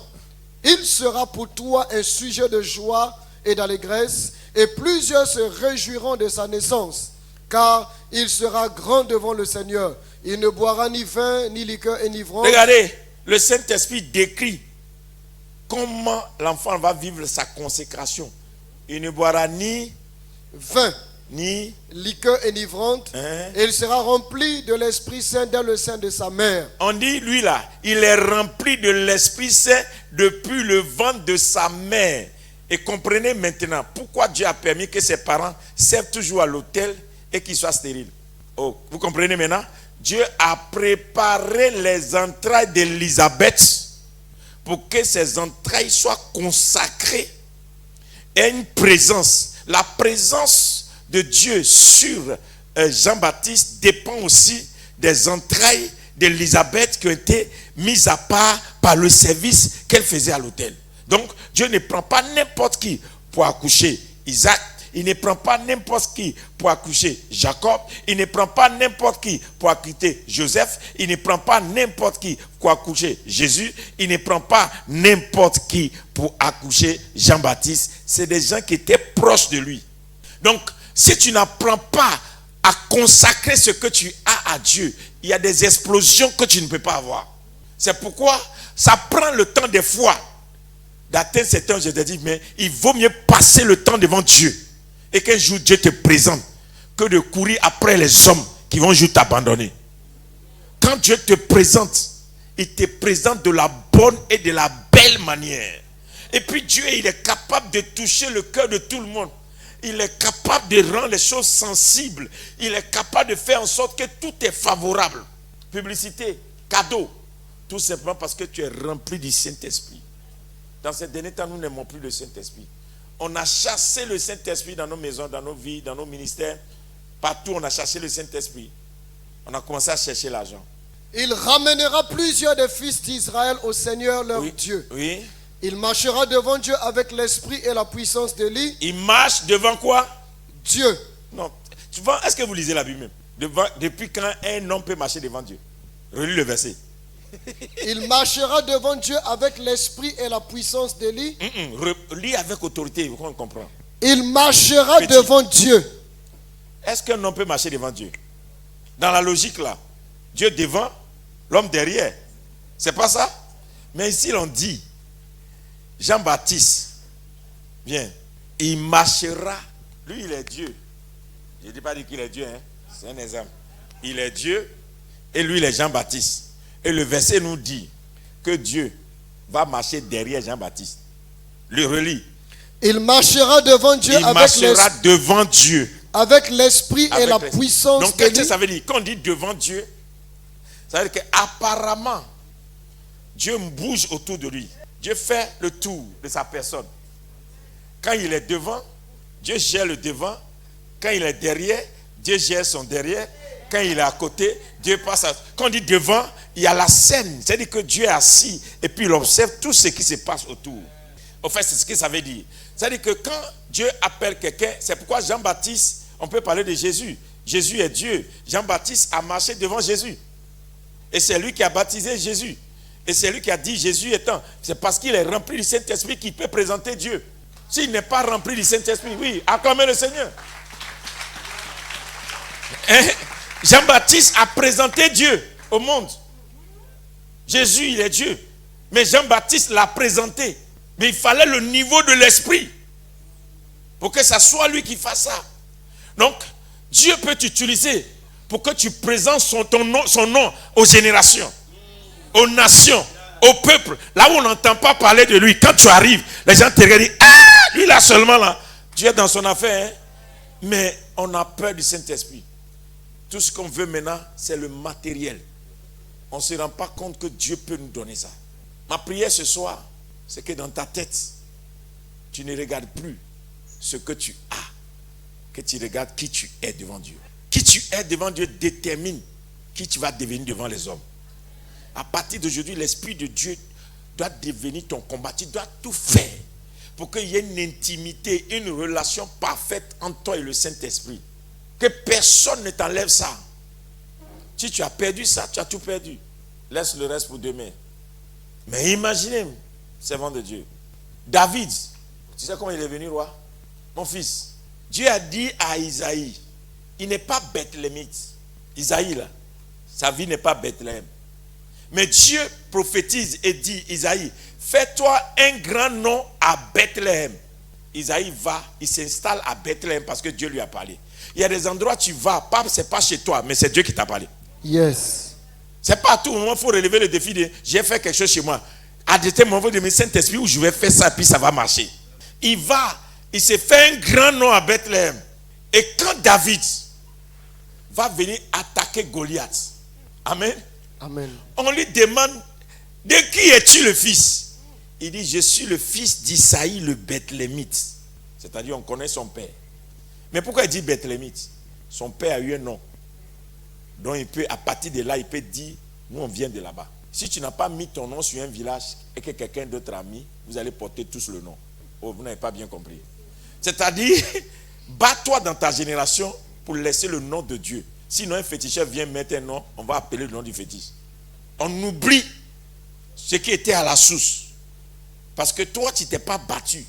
Il sera pour toi un sujet de joie et d'allégresse, et plusieurs se réjouiront de sa naissance, car il sera grand devant le Seigneur. Il ne boira ni vin, ni liqueur enivrante. Regardez, le Saint-Esprit décrit comment l'enfant va vivre sa consécration. Il ne boira ni vin, ni liqueur enivrante, et il sera rempli de l'Esprit Saint dans le sein de sa mère. On dit, lui là, il est rempli de l'Esprit Saint depuis le ventre de sa mère. Et comprenez maintenant pourquoi Dieu a permis que ses parents servent toujours à l'autel et qu'ils soient stériles. Oh, vous comprenez maintenant? Dieu a préparé les entrailles d'Élisabeth pour que ses entrailles soient consacrées à une présence. La présence de Dieu sur Jean-Baptiste dépend aussi des entrailles d'Élisabeth qui ont été mises à part par le service qu'elle faisait à l'autel. Donc Dieu ne prend pas n'importe qui pour accoucher Isaac, il ne prend pas n'importe qui pour accoucher Jacob, il ne prend pas n'importe qui pour accoucher Joseph, il ne prend pas n'importe qui pour accoucher Jésus, il ne prend pas n'importe qui pour accoucher Jean-Baptiste. C'est des gens qui étaient proches de lui. Donc, si tu n'apprends pas à consacrer ce que tu as à Dieu, il y a des explosions que tu ne peux pas avoir. C'est pourquoi ça prend le temps des fois d'atteindre certains. Je te dis, mais il vaut mieux passer le temps devant Dieu et qu'un jour Dieu te présente que de courir après les hommes qui vont juste t'abandonner. Quand Dieu te présente il te présente de la bonne et de la belle manière. Et puis Dieu, il est capable de toucher le cœur de tout le monde. Il est capable de rendre les choses sensibles. Il est capable de faire en sorte que tout est favorable. Publicité, cadeau. Tout simplement parce que tu es rempli du Saint-Esprit. Dans ces derniers temps, nous n'aimons plus le Saint-Esprit. On a chassé le Saint-Esprit dans nos maisons, dans nos vies, dans nos ministères. Partout, on a chassé le Saint-Esprit. On a commencé à chercher l'argent. Il ramènera plusieurs des fils d'Israël au Seigneur leur Dieu. Oui. Il marchera devant Dieu avec l'esprit et la puissance d'Élie. Il marche devant quoi? Dieu. Non. Souvent, est-ce que vous lisez la Bible même? Depuis quand un homme peut marcher devant Dieu? Relis le verset. Il marchera devant Dieu avec l'esprit et la puissance d'Élie. Lis avec autorité, on comprend. Il marchera devant Dieu. Est-ce qu'un homme peut marcher devant Dieu? Dans la logique là, Dieu devant, l'homme derrière. C'est pas ça? Mais ici on dit, Jean-Baptiste, bien, il marchera. Lui il est Dieu. Je ne dis pas qu'il est Dieu, hein? C'est un exemple. Il est Dieu et lui il est Jean-Baptiste. Et le verset nous dit que Dieu va marcher derrière Jean-Baptiste. Le relis. Il marchera devant Dieu devant Dieu. Avec l'esprit et la puissance. Donc, qu'est-ce que ça veut dire? Quand on dit devant Dieu, ça veut dire qu'apparemment, Dieu bouge autour de lui. Dieu fait le tour de sa personne. Quand il est devant, Dieu gère le devant. Quand il est derrière, Dieu gère son derrière. Quand il est à côté, Dieu passe à... Quand on dit devant, il y a la scène. C'est-à-dire que Dieu est assis et puis il observe tout ce qui se passe autour. En fait, c'est ce que ça veut dire. C'est-à-dire que quand Dieu appelle quelqu'un, c'est pourquoi Jean-Baptiste, on peut parler de Jésus. Jésus est Dieu. Jean-Baptiste a marché devant Jésus. Et c'est lui qui a baptisé Jésus. Et c'est lui qui a dit Jésus étant. C'est parce qu'il est rempli du Saint-Esprit qu'il peut présenter Dieu. S'il n'est pas rempli du Saint-Esprit, oui, acclamez le Seigneur. Jean-Baptiste a présenté Dieu au monde. Jésus, il est Dieu. Mais Jean-Baptiste l'a présenté. Mais il fallait le niveau de l'esprit pour que ça soit lui qui fasse ça. Donc, Dieu peut t'utiliser pour que tu présentes son nom aux générations, aux nations, au peuple. Là où on n'entend pas parler de lui, quand tu arrives, les gens te regardent et disent, ah, lui là seulement là, Dieu est dans son affaire. Hein? Mais on a peur du Saint-Esprit. Tout ce qu'on veut maintenant, c'est le matériel. On ne se rend pas compte que Dieu peut nous donner ça. Ma prière ce soir, c'est que dans ta tête, tu ne regardes plus ce que tu as, que tu regardes qui tu es devant Dieu. Qui tu es devant Dieu détermine qui tu vas devenir devant les hommes. À partir d'aujourd'hui, l'Esprit de Dieu doit devenir ton combat. Tu dois tout faire pour qu'il y ait une intimité, une relation parfaite entre toi et le Saint-Esprit. Que personne ne t'enlève ça. Si tu as perdu ça, tu as tout perdu. Laisse le reste pour demain. Mais imaginez, servant de Dieu, David, tu sais comment il est venu roi? Mon fils, Dieu a dit à Isaïe, il n'est pas Bethlémite. Isaïe là, sa vie n'est pas Bethléem. Mais Dieu prophétise et dit, Isaïe, fais-toi un grand nom à Bethléem. Isaïe va, il s'installe à Bethléem parce que Dieu lui a parlé. Il y a des endroits où tu vas, c'est pas chez toi, mais c'est Dieu qui t'a parlé. Yes. C'est pas à tout moment, il faut relever le défi de j'ai fait quelque chose chez moi. À des moments de mes Saint-Esprit où je vais faire ça, puis ça va marcher. Il s'est fait un grand nom à Bethléem. Et quand David va venir attaquer Goliath, amen. Amen. On lui demande, de qui es-tu le fils? Il dit, je suis le fils d'Isaïe le Bethlémite. C'est-à-dire, on connaît son père. Mais pourquoi il dit Bethlémite? Son père a eu un nom. Donc, il peut, à partir de là, il peut dire, nous, on vient de là-bas. Si tu n'as pas mis ton nom sur un village et que quelqu'un d'autre a mis, vous allez porter tous le nom. Oh, vous n'avez pas bien compris. C'est-à-dire, bats-toi dans ta génération pour laisser le nom de Dieu. Sinon, un féticheur vient mettre un nom, on va appeler le nom du fétiche. On oublie ce qui était à la source. Parce que toi, tu ne t'es pas battu.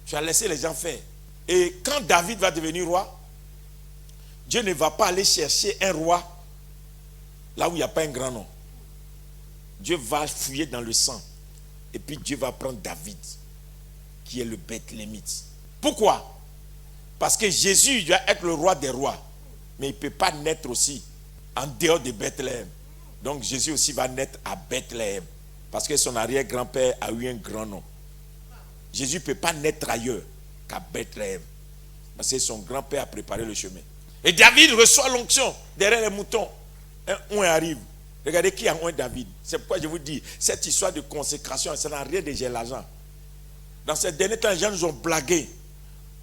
Tu as laissé les gens faire. Et quand David va devenir roi, Dieu ne va pas aller chercher un roi là où il n'y a pas un grand nom. Dieu va fouiller dans le sang. Et puis Dieu va prendre David, qui est le Bethlémite. Pourquoi? Parce que Jésus doit être le roi des rois. Mais il ne peut pas naître aussi en dehors de Bethléem. Donc Jésus aussi va naître à Bethléem. Parce que son arrière-grand-père a eu un grand nom. Jésus ne peut pas naître ailleurs qu'à Bethléem. Parce que son grand-père a préparé le chemin. Et David reçoit l'onction derrière les moutons. Un oint arrive. Regardez qui a oint David. C'est pourquoi je vous dis, cette histoire de consécration, ça n'a rien de j'ai l'argent. Dans ces derniers temps, les gens nous ont blagué.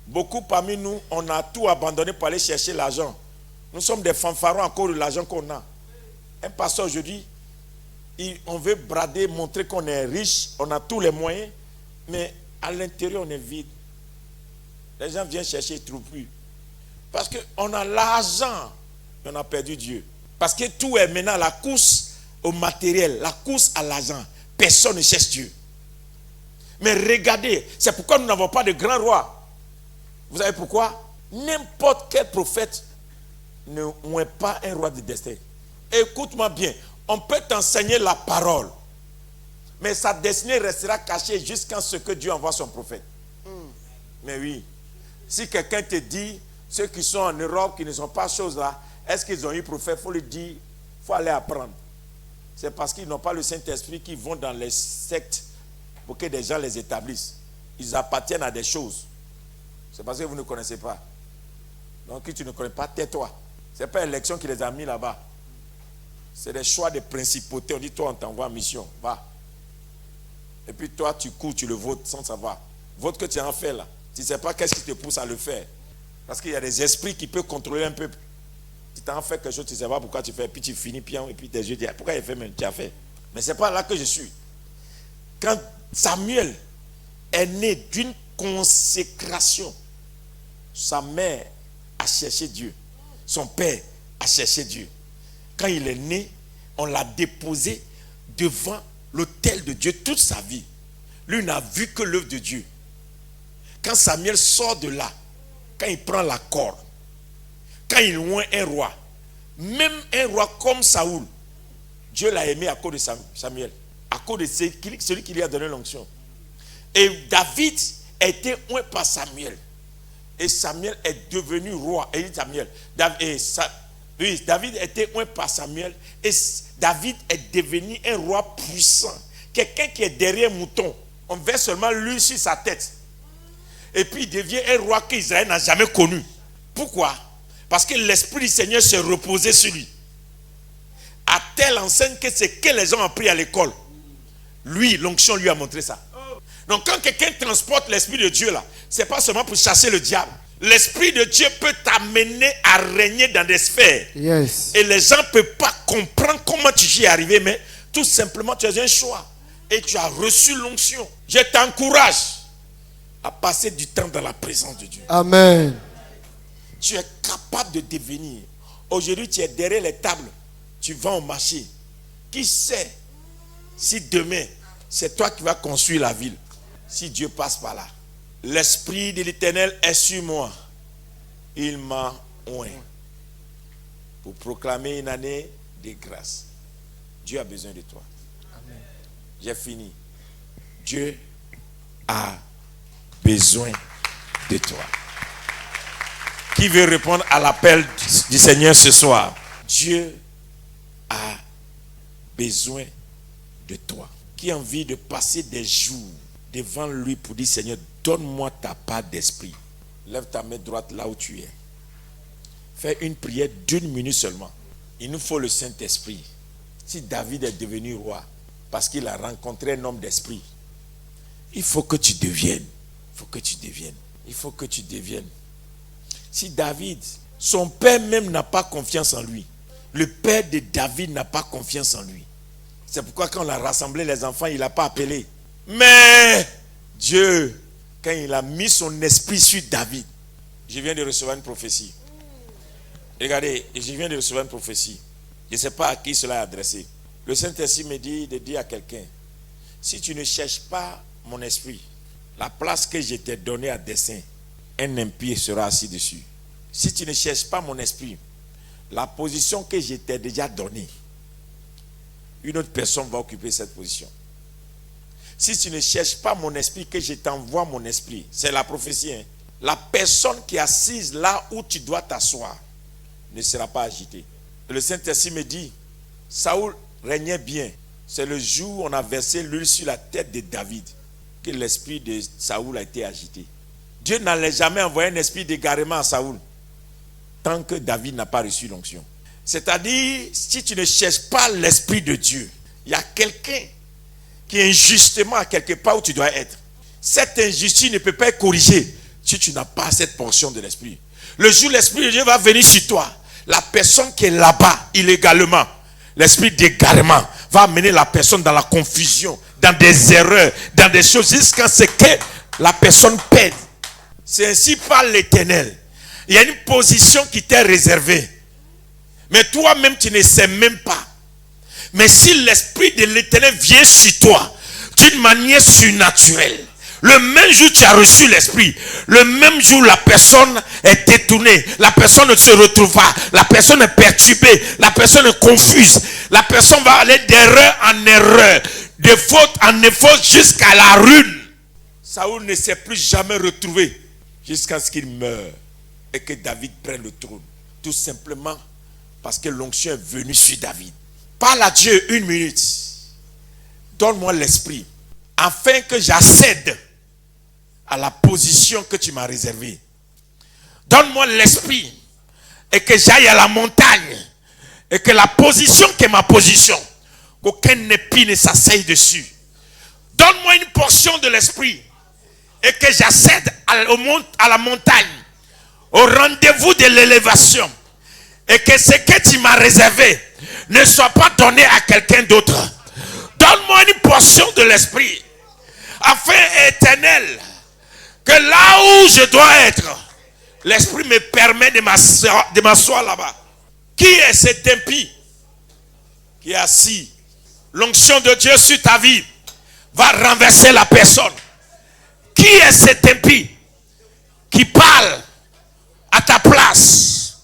Beaucoup parmi nous, on a tout abandonné pour aller chercher l'argent. Nous sommes des fanfarons à cause de l'argent qu'on a. Un pasteur aujourd'hui, on veut brader, montrer qu'on est riche, on a tous les moyens, mais à l'intérieur, on est vide. Les gens viennent chercher, ils ne trouvent plus. Parce qu'on a l'argent, mais on a perdu Dieu. Parce que tout est maintenant la course au matériel, la course à l'argent. Personne ne cherche Dieu. Mais regardez, c'est pourquoi nous n'avons pas de grand roi. Vous savez pourquoi? N'importe quel prophète n'est pas un roi de destin. Écoute-moi bien, on peut t'enseigner la parole, mais sa destinée restera cachée jusqu'à ce que Dieu envoie son prophète. Mais oui, si quelqu'un te dit, ceux qui sont en Europe, qui ne sont pas choses là, est-ce qu'ils ont eu prophète? Il faut lui dire, il faut aller apprendre. C'est parce qu'ils n'ont pas le Saint-Esprit qu'ils vont dans les sectes pour que des gens les établissent. Ils appartiennent à des choses. C'est parce que vous ne connaissez pas. Donc, si tu ne connais pas, tais-toi. Ce n'est pas l'élection qui les a mis là-bas. C'est des choix de principauté. On dit, toi, on t'envoie en mission. Va. Et puis, toi, tu cours, tu le votes sans savoir. Vote que tu en fais là. Tu ne sais pas qu'est-ce qui te pousse à le faire. Parce qu'il y a des esprits qui peuvent contrôler un peuple. Tu t'en fais quelque chose, tu ne sais pas pourquoi tu fais. Puis tu finis bien. Et puis tes yeux disent, pourquoi il fait même? Tu as fait. Mais ce n'est pas là que je suis. Quand Samuel est né d'une consécration, sa mère a cherché Dieu. Son père a cherché Dieu. Quand il est né, on l'a déposé devant l'autel de Dieu toute sa vie. Lui n'a vu que l'œuvre de Dieu. Quand Samuel sort de là, quand il prend la corde, quand il oint un roi, même un roi comme Saoul, Dieu l'a aimé à cause de Samuel, à cause de celui qui lui a donné l'onction. Et David a été oint par Samuel. Et Samuel est devenu roi. Et Samuel, David a été oint par Samuel. Et David est devenu un roi puissant. Quelqu'un qui est derrière un mouton. On verse seulement l'huile sur sa tête. Et puis il devient un roi qu'Israël n'a jamais connu. Pourquoi? Parce que l'Esprit du Seigneur s'est reposé sur lui. À telle enseigne que c'est que les gens ont appris à l'école. Lui, l'onction lui a montré ça. Donc quand quelqu'un transporte l'Esprit de Dieu là, c'est pas seulement pour chasser le diable. L'Esprit de Dieu peut t'amener à régner dans des sphères. Yes. Et les gens ne peuvent pas comprendre comment tu y es arrivé, mais tout simplement tu as un choix. Et tu as reçu l'onction. Je t'encourage à passer du temps dans la présence de Dieu. Amen. Tu es capable de devenir. Aujourd'hui, tu es derrière les tables. Tu vas au marché. Qui sait si demain, c'est toi qui vas construire la ville. Si Dieu passe par là. L'Esprit de l'Éternel est sur moi. Il m'a oint pour proclamer une année de grâce. Dieu a besoin de toi. Amen. J'ai fini. Dieu a besoin de toi. Qui veut répondre à l'appel du Seigneur ce soir? Dieu a besoin de toi. Qui a envie de passer des jours devant lui pour dire, Seigneur, donne-moi ta part d'esprit. Lève ta main droite là où tu es. Fais une prière d'1 minute seulement. Il nous faut le Saint-Esprit. Si David est devenu roi, parce qu'il a rencontré un homme d'esprit, il faut que tu deviennes. Il faut que tu deviennes. Il faut que tu deviennes. Si David, son père même n'a pas confiance en lui, le père de David n'a pas confiance en lui. C'est pourquoi quand on a rassemblé les enfants, il n'a pas appelé. Mais Dieu, quand il a mis son esprit sur David, je viens de recevoir une prophétie. Regardez, je viens de recevoir une prophétie. Je ne sais pas à qui cela est adressé. Le Saint-Esprit me dit de dire à quelqu'un, si tu ne cherches pas mon esprit, la place que je t'ai donnée à dessein, un impie sera assis dessus. Si tu ne cherches pas mon esprit, la position que je t'ai déjà donnée, une autre personne va occuper cette position. Si tu ne cherches pas mon esprit, que je t'envoie mon esprit, c'est la prophétie. Hein? La personne qui est assise là où tu dois t'asseoir ne sera pas agitée. Et le Saint-Esprit me dit, Saoul régnait bien. C'est le jour où on a versé l'huile sur la tête de David que l'esprit de Saoul a été agité. Dieu n'allait jamais envoyer un esprit d'égarement à Saoul tant que David n'a pas reçu l'onction. C'est-à-dire, si tu ne cherches pas l'esprit de Dieu, il y a quelqu'un qui est injustement à quelque part où tu dois être. Cette injustice ne peut pas être corrigée si tu n'as pas cette portion de l'esprit. Le jour où l'esprit de Dieu va venir sur toi, la personne qui est là-bas illégalement, l'esprit d'égarement va amener la personne dans la confusion, dans des erreurs, dans des choses jusqu'à ce que la personne perde. C'est ainsi par l'Éternel. Il y a une position qui t'est réservée. Mais toi-même, tu ne sais même pas. Mais si l'esprit de l'Éternel vient sur toi d'une manière surnaturelle, le même jour tu as reçu l'esprit, le même jour la personne est détournée, la personne ne se retrouve pas, la personne est perturbée, la personne est confuse, la personne va aller d'erreur en erreur, de faute en faute jusqu'à la ruine. Saoul ne s'est plus jamais retrouvé jusqu'à ce qu'il meure et que David prenne le trône. Tout simplement parce que l'onction est venue sur David. Parle à Dieu 1 minute. Donne-moi l'esprit afin que j'accède à la position que tu m'as réservée. Donne-moi l'esprit et que j'aille à la montagne et que la position qui est ma position, qu'aucun épi ne s'asseye dessus. Donne-moi une portion de l'esprit et que j'accède à la montagne, au rendez-vous de l'élévation, et que ce que tu m'as réservé ne soit pas donné à quelqu'un d'autre. Donne-moi une portion de l'esprit afin, Éternel, que là où je dois être, l'esprit me permet de m'asseoir là-bas. Qui est cet impie qui est assis? L'onction de Dieu sur ta vie va renverser la personne. Qui est cet impie qui parle à ta place?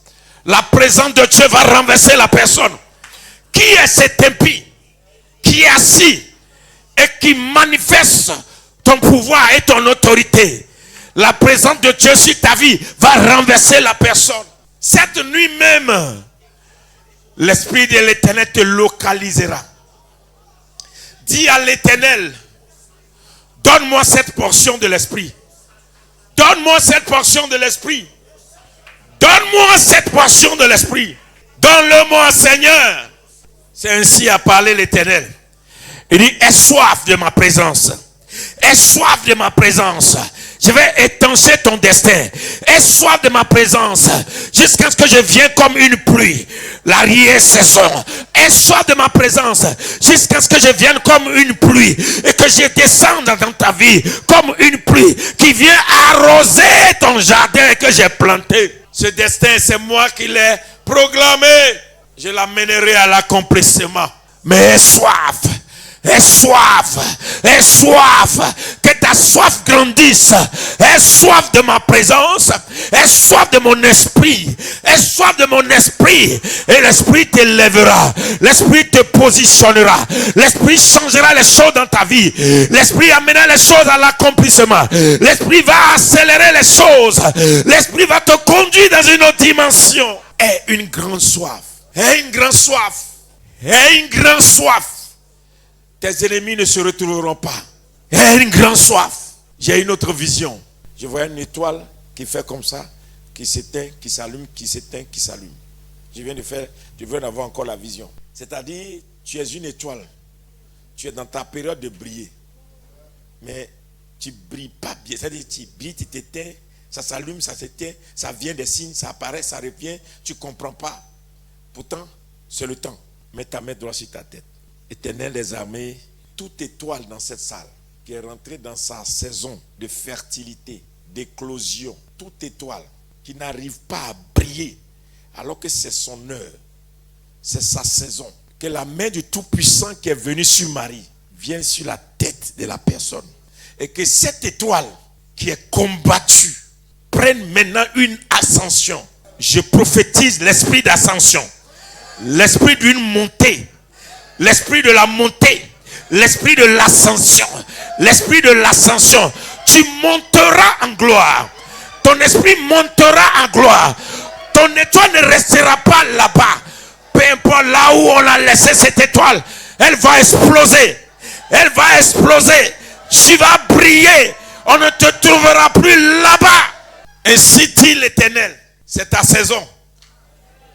La présence de Dieu va renverser la personne. Qui est cet impie qui est assis et qui manifeste ton pouvoir et ton autorité? La présence de Dieu sur ta vie va renverser la personne. Cette nuit même, l'Esprit de l'Éternel te localisera. Dis à l'Éternel, donne-moi cette portion de l'Esprit. Donne-moi cette portion de l'Esprit. Donne-moi cette portion de l'Esprit. Donne-le-moi, Seigneur. C'est ainsi a parlé l'Éternel. Il dit, aie soif de ma présence. Aie soif de ma présence. Je vais étancher ton destin. Aie soif de ma présence jusqu'à ce que je vienne comme une pluie. L'arrière-saison. Aie soif de ma présence jusqu'à ce que je vienne comme une pluie et que je descende dans ta vie comme une pluie qui vient arroser ton jardin que j'ai planté. Ce destin, c'est moi qui l'ai proclamé. Je l'amènerai à l'accomplissement. Mais aie soif. Aie soif, aie soif, que ta soif grandisse, aie soif de ma présence, aie soif de mon esprit, aie soif de mon esprit, et l'esprit te lèvera, l'esprit te positionnera, l'esprit changera les choses dans ta vie, l'esprit amènera les choses à l'accomplissement, l'esprit va accélérer les choses, l'esprit va te conduire dans une autre dimension. Aie une grande soif, aie une grande soif, aie une grande soif. Tes ennemis ne se retrouveront pas. Il y a une grande soif. J'ai une autre vision. Je vois une étoile qui fait comme ça, qui s'éteint, qui s'allume, qui s'éteint, qui s'allume. Je viens d'avoir encore la vision. C'est-à-dire, tu es une étoile. Tu es dans ta période de briller. Mais tu ne brilles pas bien. C'est-à-dire, tu brilles, tu t'éteins, ça s'allume, ça s'éteint, ça vient des signes, ça apparaît, ça revient. Tu ne comprends pas. Pourtant, c'est le temps. Mets ta main droite sur ta tête. Éternel des armées, toute étoile dans cette salle qui est rentrée dans sa saison de fertilité, d'éclosion, toute étoile qui n'arrive pas à briller alors que c'est son heure, c'est sa saison, que la main du Tout-Puissant qui est venue sur Marie vienne sur la tête de la personne et que cette étoile qui est combattue prenne maintenant une ascension. Je prophétise l'esprit d'ascension, l'esprit d'une montée, l'esprit de la montée, l'esprit de l'ascension, l'esprit de l'ascension. Tu monteras en gloire. Ton esprit montera en gloire. Ton étoile ne restera pas là-bas. Peu importe là où on a laissé cette étoile, elle va exploser. Elle va exploser. Tu vas briller. On ne te trouvera plus là-bas. Ainsi dit l'Éternel. C'est ta saison.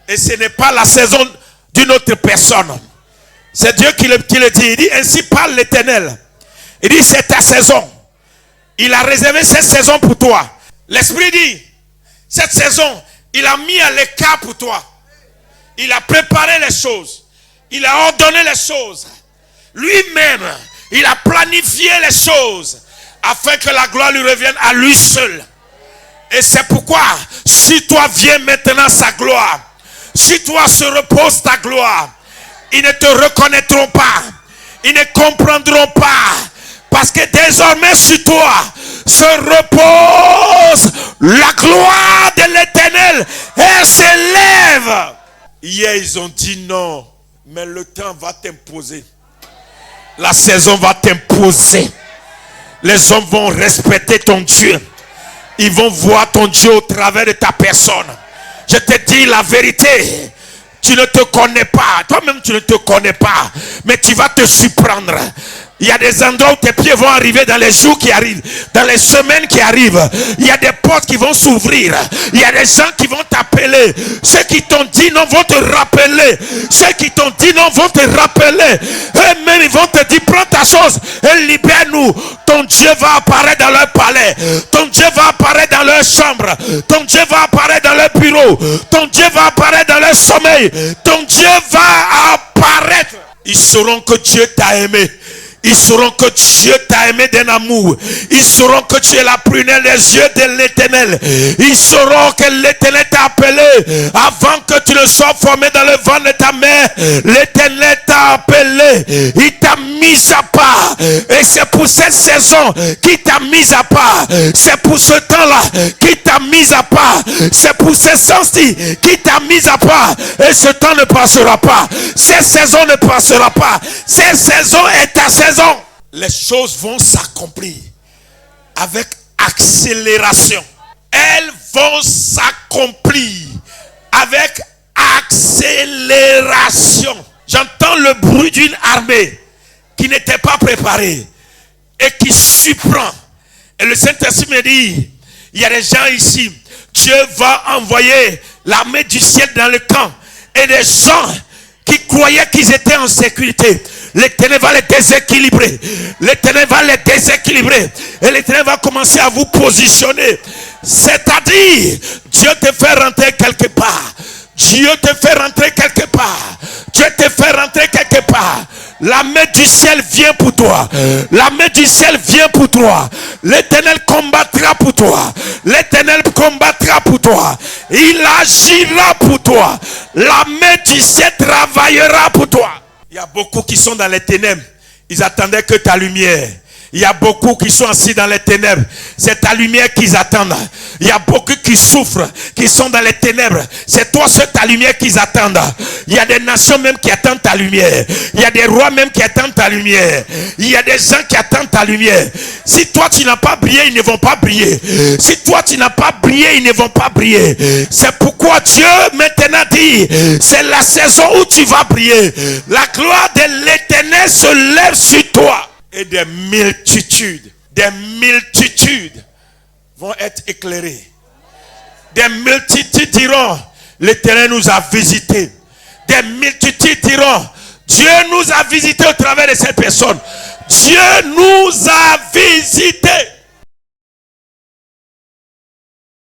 Et ce n'est pas la saison d'une autre personne. C'est Dieu qui le dit. Il dit, ainsi parle l'Éternel. Il dit, c'est ta saison. Il a réservé cette saison pour toi. L'Esprit dit, cette saison, il a mis à l'écart pour toi. Il a préparé les choses. Il a ordonné les choses. Lui-même, il a planifié les choses afin que la gloire lui revienne à lui seul. Et c'est pourquoi, si toi viens maintenant sa gloire, si toi se repose ta gloire, ils ne te reconnaîtront pas. Ils ne comprendront pas. Parce que désormais sur toi se repose la gloire de l'Éternel. Elle s'élève. Hier ils ont dit non. Mais le temps va t'imposer. La saison va t'imposer. Les hommes vont respecter ton Dieu. Ils vont voir ton Dieu au travers de ta personne. Je te dis la vérité. Tu ne te connais pas. Toi-même tu ne te connais pas. Mais tu vas te surprendre. Il y a des endroits où tes pieds vont arriver dans les jours qui arrivent, dans les semaines qui arrivent. Il y a des portes qui vont s'ouvrir. Il y a des gens qui vont t'appeler. Ceux qui t'ont dit non vont te rappeler. Ceux qui t'ont dit non vont te rappeler. Eux-mêmes ils vont te dire prends ta chose et libère-nous. Ton Dieu va apparaître dans leur palais. Ton Dieu va apparaître dans leur chambre. Ton Dieu va apparaître dans leur bureau. Ton Dieu va apparaître dans leur sommeil. Ton Dieu va apparaître. Ils sauront que Dieu t'a aimé. Ils sauront que Dieu t'a aimé d'un amour. Ils sauront que tu es la prunelle des yeux de l'Éternel. Ils sauront que l'Éternel t'a appelé avant que tu ne sois formé dans le ventre de ta mère. L'Éternel t'a appelé. Il t'a mis à part. Et c'est pour cette saison qu'il t'a mis à part. C'est pour ce temps-là qu'il t'a mis à part. C'est pour ce sens-ci qu'il t'a mis à part. Et ce temps ne passera pas. Cette saison ne passera pas. Cette saison est ta saison. Les choses vont s'accomplir avec accélération. Elles vont s'accomplir avec accélération. J'entends le bruit d'une armée qui n'était pas préparée et qui surprend. Et le Saint-Esprit me dit, il y a des gens ici, Dieu va envoyer l'armée du ciel dans le camp. Et des gens qui croyaient qu'ils étaient en sécurité, l'Éternel va les déséquilibrer. L'Éternel va les déséquilibrer. Et l'Éternel va commencer à vous positionner. C'est-à-dire, Dieu te fait rentrer quelque part. Dieu te fait rentrer quelque part. Dieu te fait rentrer quelque part. La main du ciel vient pour toi. La main du ciel vient pour toi. L'Éternel combattra pour toi. L'Éternel combattra pour toi. Il agira pour toi. La main du ciel travaillera pour toi. Il y a beaucoup qui sont dans les ténèbres. Ils attendaient que ta lumière. Il y a beaucoup qui sont assis dans les ténèbres. C'est ta lumière qu'ils attendent. Il y a beaucoup qui souffrent, qui sont dans les ténèbres. C'est toi, c'est ta lumière qu'ils attendent. Il y a des nations même qui attendent ta lumière. Il y a des rois même qui attendent ta lumière. Il y a des gens qui attendent ta lumière. Si toi tu n'as pas brillé, ils ne vont pas briller. Si toi tu n'as pas brillé, ils ne vont pas briller. C'est pourquoi Dieu maintenant dit, c'est la saison où tu vas briller. La gloire de l'Éternel se lève sur toi. Et des multitudes vont être éclairées. Des multitudes diront, l'Éternel nous a visités. Des multitudes diront, Dieu nous a visités au travers de cette personne. Dieu nous a visités.